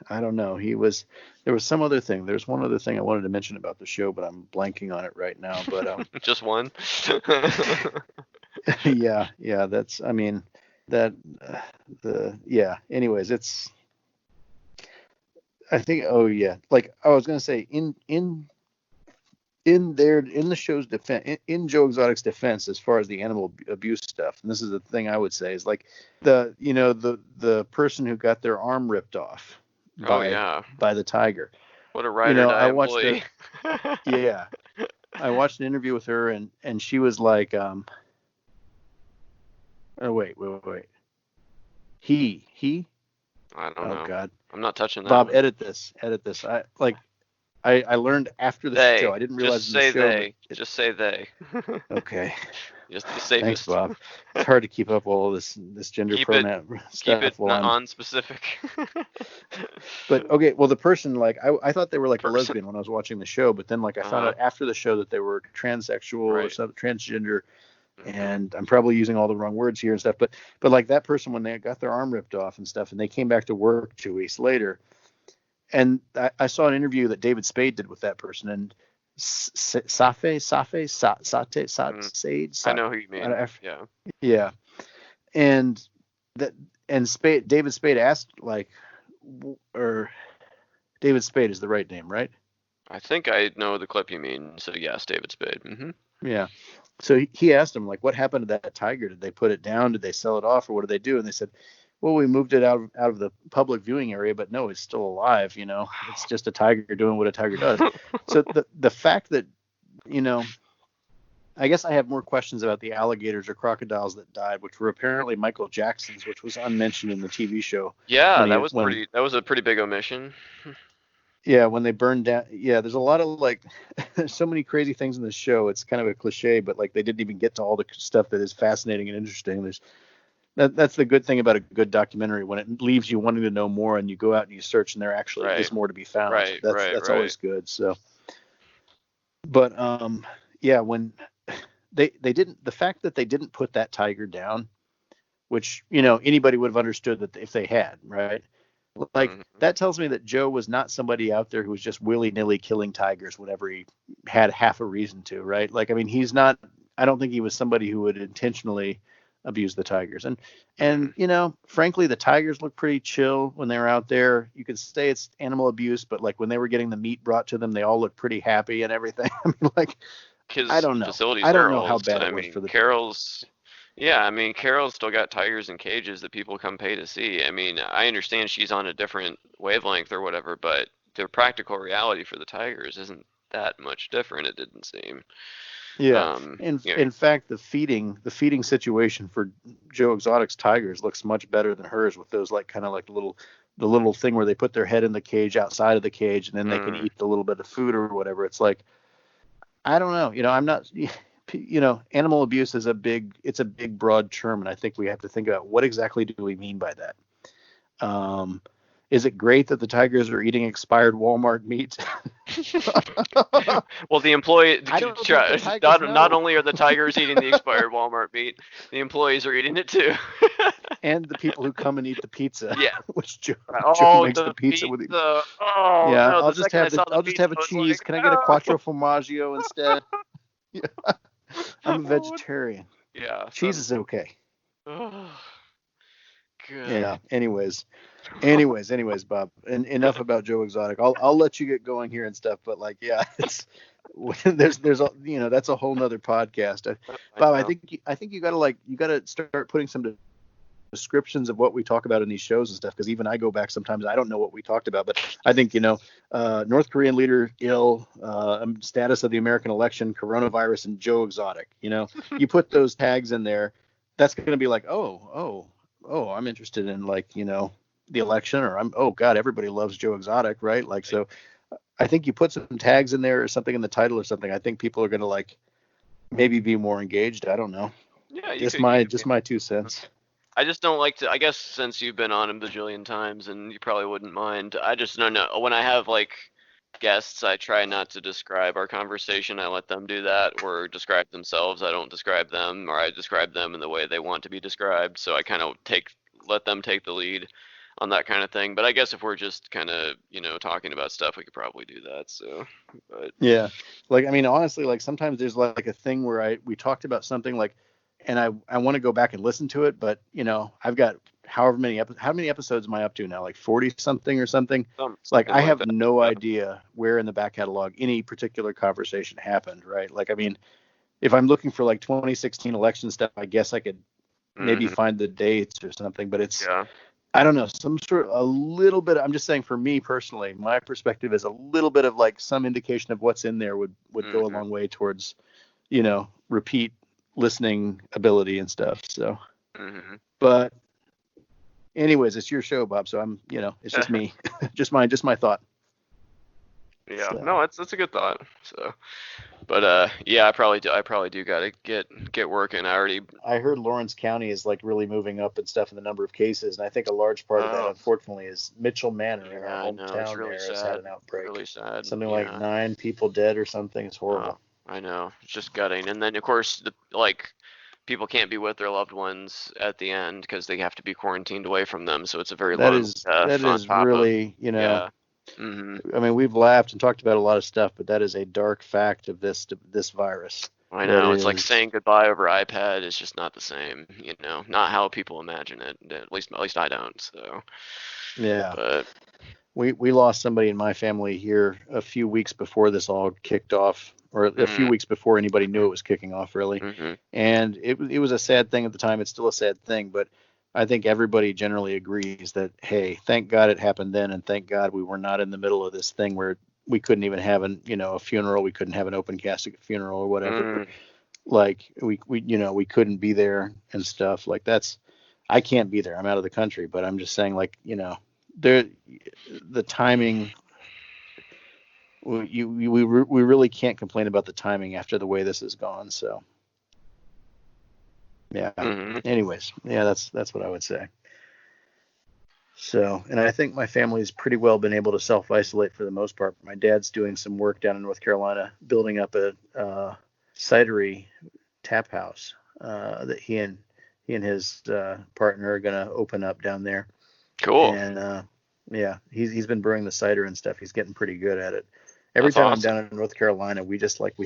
I don't know. There was some other thing. There's one other thing I wanted to mention about the show, but I'm blanking on it right now. But just one. Yeah. That's, I mean, that, anyways, I think, oh yeah, like I was gonna say, in the show's defense, in Joe Exotic's defense, as far as the animal abuse stuff, and this is the thing I would say is like the person who got their arm ripped off Oh by yeah. by the tiger. What a ride or I die watched employee. yeah, I watched an interview with her, and she was like, oh wait, he, I don't oh know. God, I'm not touching that Bob, one. edit this. I learned after the show. They. I didn't realize Just in the say show, but they. Just say they. okay. Just the Thanks, safest. Bob. It's hard to keep up all this gender Keep it pronoun keep it stuff while I'm. on specific. But okay, well, the person, like, I thought they were like a Person. lesbian when I was watching the show, but then like I found Uh-huh. out after the show that they were transsexual or Right. some transgender, Mhm. and I'm probably using all the wrong words here and stuff, but like that person, when they got their arm ripped off and stuff, and they came back to work 2 weeks later, and I saw an interview that David Spade did with that person, and Sate, I know who you mean. I, Yeah. yeah, and that and David Spade asked, like, or David Spade is the right name, right? I think I know the clip you mean. So yes, David Spade. Yeah. So he asked him, like, what happened to that tiger? Did they put it down? Did they sell it off, or what did they do? And they said, well, we moved it out of the public viewing area, but no, it's still alive. It's just a tiger doing what a tiger does. So the fact that, I guess I have more questions about the alligators or crocodiles that died, which were apparently Michael Jackson's, which was unmentioned in the TV show. Yeah, When that he was when pretty. That was a pretty big omission. Yeah, when they burned down. Yeah, there's a lot of like, there's so many crazy things in this show. It's kind of a cliche, but like they didn't even get to all the stuff that is fascinating and interesting. That's the good thing about a good documentary, when it leaves you wanting to know more, and you go out and you search, and there actually Right. is more to be found. Right. That's Right. always good. So, but yeah, when they didn't, the fact that they didn't put that tiger down, which anybody would have understood that if they had, right? Like, Mhm. that tells me that Joe was not somebody out there who was just willy-nilly killing tigers whenever he had half a reason to, right? Like, I mean, he's not. I don't think he was somebody who would intentionally abuse the tigers. And frankly, the tigers look pretty chill when they were out there. You could say it's animal abuse, but like when they were getting the meat brought to them, they all look pretty happy and everything. I mean, like, I His don't know. facilities I don't are know how old. bad I it was mean, for the. Carol's. Yeah, I mean, Carol's still got tigers in cages that people come pay to see. I mean, I understand she's on a different wavelength or whatever, but the practical reality for the tigers isn't that much different. It didn't seem. Yeah. In Yeah. in fact, the feeding situation for Joe Exotic's tigers looks much better than hers, with those, like, kind of like the little thing where they put their head in the cage outside of the cage, and then they can Mm, eat the little bit of food or whatever. It's like, I don't know. I'm not. Animal abuse is it's a big broad term, and I think we have to think about what exactly do we mean by that. Um, is it great that the tigers are eating expired Walmart meat? well, the employee I don't think the tigers not know. only are the tigers eating the expired Walmart meat, the employees are eating it too. And the people who come and eat the pizza, Yeah. which Joe Oh, makes the the pizza with. pizza. Oh Yeah, no, I'll the just second I have saw the I'll just pizza, have a I was cheese. like, Can I get a no. quattro formaggio instead? Yeah. I'm a Oh, vegetarian. yeah. Cheese is okay. Oh, good. Yeah. Anyways, Bob. And enough about Joe Exotic. I'll let you get going here and stuff. But like, yeah, it's there's a that's a whole nother podcast. I Bob, know. I think you gotta start putting some descriptions of what we talk about in these shows and stuff, because even I go back sometimes, I don't know what we talked about. But I think North Korean leader ill, status of the American election, coronavirus, and Joe Exotic. You put those tags in there, that's going to be like, oh, I'm interested in, like, the election, or oh God, everybody loves Joe Exotic, right? Like, so I think you put some tags in there or something in the title or something, I think people are going to, like, maybe be more engaged. I don't know. Yeah, you Just could. You could. my 2 cents. I just don't like to. I guess since you've been on a bajillion times and you probably wouldn't mind. I just don't know. When I have like guests, I try not to describe our conversation. I let them do that or describe themselves. I don't describe them, or I describe them in the way they want to be described. So I kind of let them take the lead on that kind of thing. But I guess if we're just kind of talking about stuff, we could probably do that. So, but Yeah. Like, I mean, honestly, like, sometimes there's like a thing where we talked about something, like, I want to go back and listen to it, but I've got how many episodes am I up to now? Like 40 something or something. Like I have no idea where in the back catalog any particular conversation happened, right? Like, I mean, if I'm looking for like 2016 election stuff, I guess I could maybe find the dates or something, but it's, I don't know, a little bit. I'm just saying, for me personally, my perspective is a little bit of like some indication of what's in there would go a long way towards, repeat listening ability and stuff. So, but anyways, it's your show, Bob. So it's just me, just my thought. Yeah, so. No, that's a good thought. So, but yeah, I probably do gotta get working. I heard Lawrence County is like really moving up and stuff in the number of cases, and I think a large part of that, unfortunately, is Mitchell Manor in our hometown really there has had an outbreak. Really sad. Something like 9 people dead or something. It's horrible. I know, it's just gutting. And then of course, people can't be with their loved ones at the end because they have to be quarantined away from them. So it's a very that is really I mean, we've laughed and talked about a lot of stuff, but that is a dark fact of this virus. I know. It's like saying goodbye over iPad is just not the same, not how people imagine it. At least I don't. So yeah. But we lost somebody in my family here a few weeks before this all kicked off, or a few weeks before anybody knew it was kicking off, really. And it was a sad thing at the time. It's still a sad thing, but I think everybody generally agrees that, hey, thank God it happened then, and thank God we were not in the middle of this thing where we couldn't even have a funeral. We couldn't have an open casket funeral or whatever. Like we couldn't be there and stuff. Like I can't be there. I'm out of the country, but I'm just saying, like, the timing. We really can't complain about the timing after the way this has gone. So. Yeah. Anyways, yeah, that's what I would say. So, and I think my family's pretty well been able to self-isolate for the most part. My dad's doing some work down in North Carolina, building up a cidery tap house that he and his partner are going to open up down there. Cool. And yeah, he's been brewing the cider and stuff. He's getting pretty good at it. Every time I'm down in North Carolina, we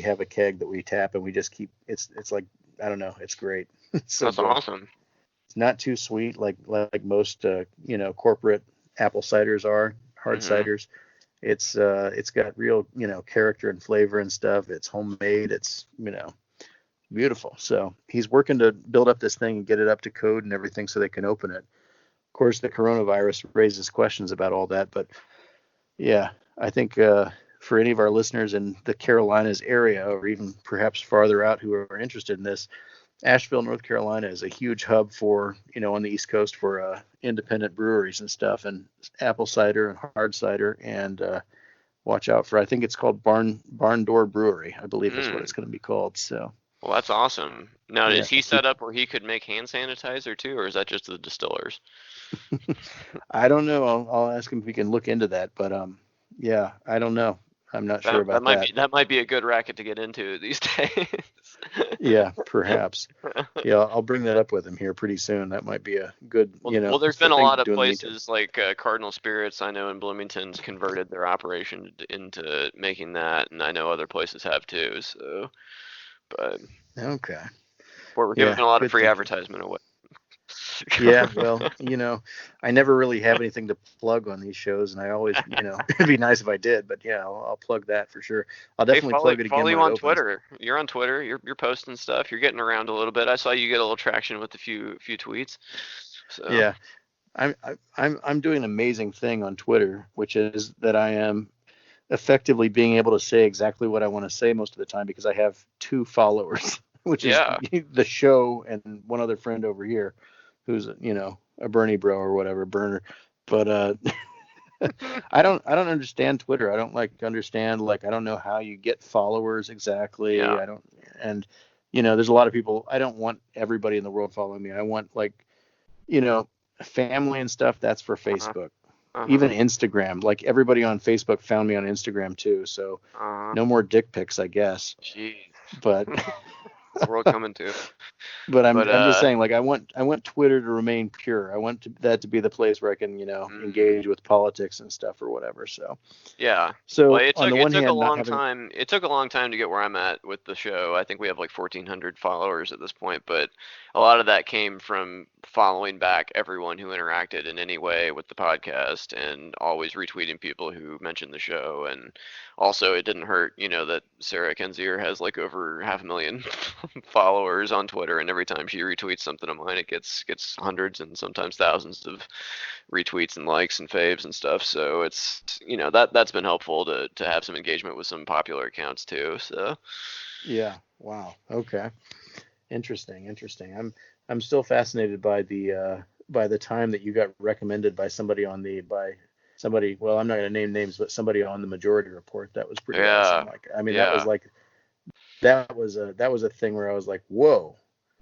have a keg that we tap, and we just keep. It's like, I don't know. It's great. So that's awesome. It's not too sweet like most corporate apple ciders are, hard ciders. It's got real character and flavor and stuff. It's homemade. It's beautiful. So he's working to build up this thing and get it up to code and everything so they can open it. Of course, the coronavirus raises questions about all that, but yeah, I think for any of our listeners in the Carolinas area, or even perhaps farther out who are interested in this, Asheville, North Carolina is a huge hub for, on the East Coast for independent breweries and stuff, and apple cider and hard cider, and watch out for, I think it's called Barn Door Brewery, I believe is what it's going to be called. So. Well, that's awesome. Now, is he set up where he could make hand sanitizer too, or is that just the distillers? I don't know. I'll ask him if he can look into that, but yeah, I don't know. I'm not sure about that. That might be a good racket to get into these days. Yeah, perhaps. Yeah, I'll bring that up with him here pretty soon. That might be a good, Well, there's been a lot of places like Cardinal Spirits, I know in Bloomington's converted their operation into making that, and I know other places have too. So, but okay, we're giving a lot of free advertisement away. Yeah, well, I never really have anything to plug on these shows, and I always, it'd be nice if I did, but yeah, I'll plug that for sure. I'll definitely plug it again. Follow you on Twitter. You're on Twitter. You're posting stuff. You're getting around a little bit. I saw you get a little traction with a few tweets. So. Yeah, I'm doing an amazing thing on Twitter, which is that I am effectively being able to say exactly what I want to say most of the time because I have 2 followers, which is the show and one other friend over here, who's a Bernie bro or whatever, burner. But I don't understand Twitter. I don't understand I don't know how you get followers exactly. Yeah. I don't, and there's a lot of people. I don't want everybody in the world following me. I want family and stuff. That's for Facebook. Even Instagram. Like everybody on Facebook found me on Instagram too. So no more dick pics, I guess. Jeez. But the world coming to? But I'm But just saying, like, I want Twitter to remain pure. I want that to be the place where I can, engage with politics and stuff or whatever. So yeah. Well, so it on took the it one took a hand, not long having time. It took a long time to get where I'm at with the show. I think we have like 1,400 followers at this point, but a lot of that came from following back everyone who interacted in any way with the podcast and always retweeting people who mentioned the show. And also, it didn't hurt, that Sarah Kenzier has like over 500,000 followers on Twitter, and every time she retweets something of mine, it gets hundreds and sometimes thousands of retweets and likes and faves and stuff. So it's that's been helpful to have some engagement with some popular accounts too. So yeah, wow, okay, interesting. I'm still fascinated by the time that you got recommended by somebody well, I'm not going to name names, but somebody on the Majority Report. That was pretty awesome. Like, I mean, that was yeah, like that was a thing where I was like, whoa,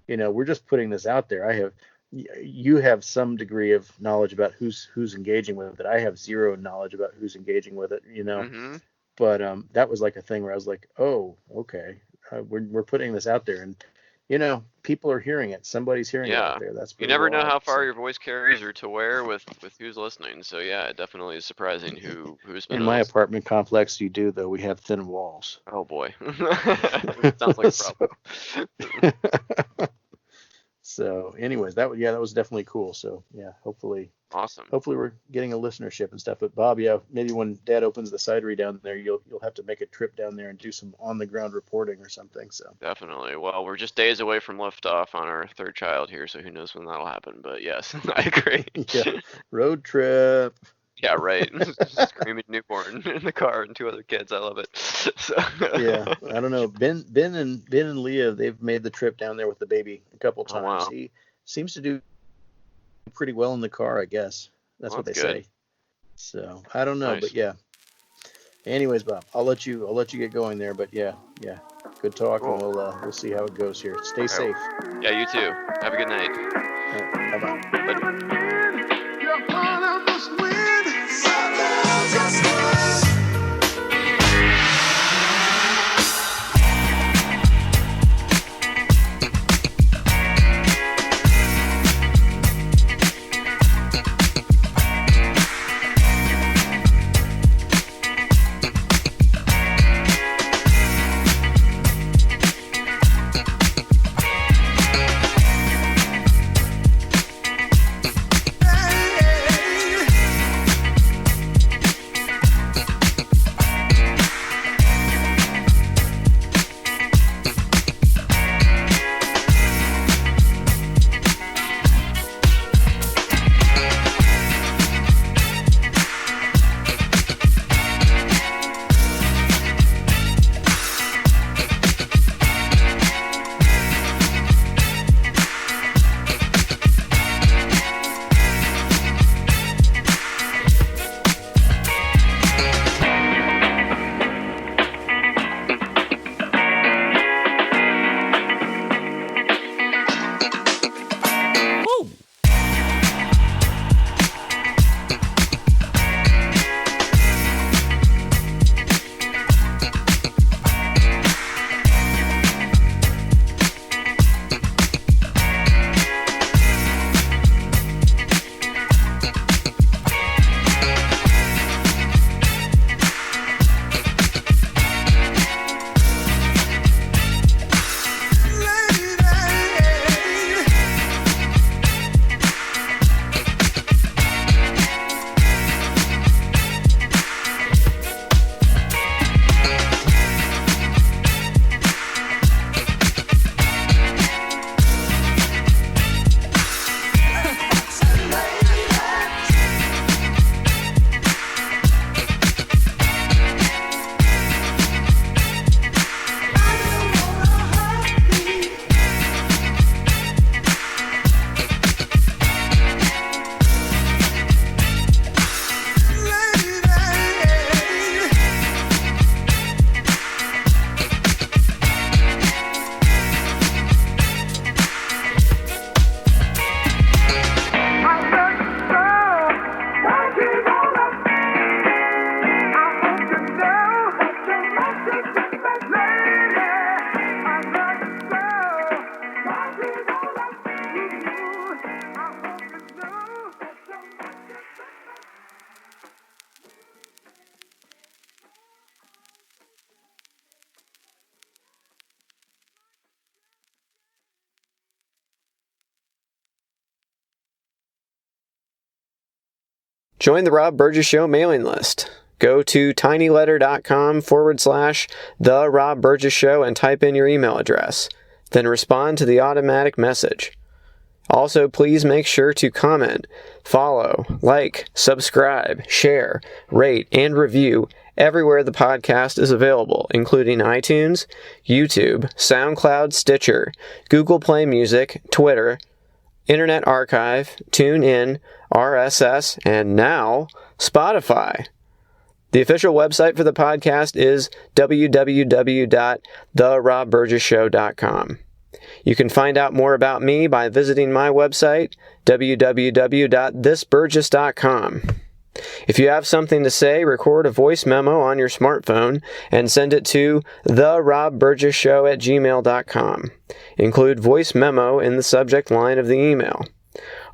we're just putting this out there. You have some degree of knowledge about who's engaging with it. I have zero knowledge about who's engaging with it, hmm but that was like a thing where I was like, oh, okay, we're putting this out there, and people are hearing it. Somebody's hearing it out yeah. there. That's You pretty never know wild. how far So, your voice carries or to where with who's listening. So yeah, it definitely is surprising who's been in my listening. apartment complex, you do, though. We have thin walls. Oh boy, sounds like a problem. So anyways, that was definitely cool. So yeah, hopefully Awesome. we're getting a listenership and stuff. But Bob, yeah, maybe when Dad opens the cidery down there, you'll have to make a trip down there and do some on the ground reporting or something. So Definitely. Well, we're just days away from liftoff on our third child here, so who knows when that'll happen. But yes, I agree. yeah, road trip. Yeah, right. Screaming newborn in the car and two other kids. I love it. So. Yeah, I don't know. Ben and Leah, they've made the trip down there with the baby a couple Oh, times. wow. He seems to do pretty well in the car, I guess. That's what they good. say. So I don't know, Nice. but yeah. Anyways, Bob, I'll let you get going there. But yeah, good talk, Cool. and we'll see how it goes here. Stay Okay. safe. Yeah, you too. Have a good night. Bye bye. Join the Rob Burgess Show mailing list. Go to tinyletter.com/The Rob Burgess Show and type in your email address. Then respond to the automatic message. Also, please make sure to comment, follow, like, subscribe, share, rate, and review everywhere the podcast is available, including iTunes, YouTube, SoundCloud, Stitcher, Google Play Music, Twitter, Internet Archive, TuneIn, RSS, and now Spotify. The official website for the podcast is www.therobburgessshow.com. You can find out more about me by visiting my website, www.thisburgess.com. If you have something to say, record a voice memo on your smartphone and send it to therobburgessshow@gmail.com. Include voice memo in the subject line of the email.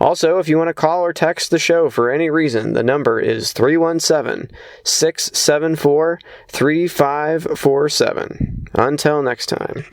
Also, if you want to call or text the show for any reason, the number is 317-674-3547. Until next time.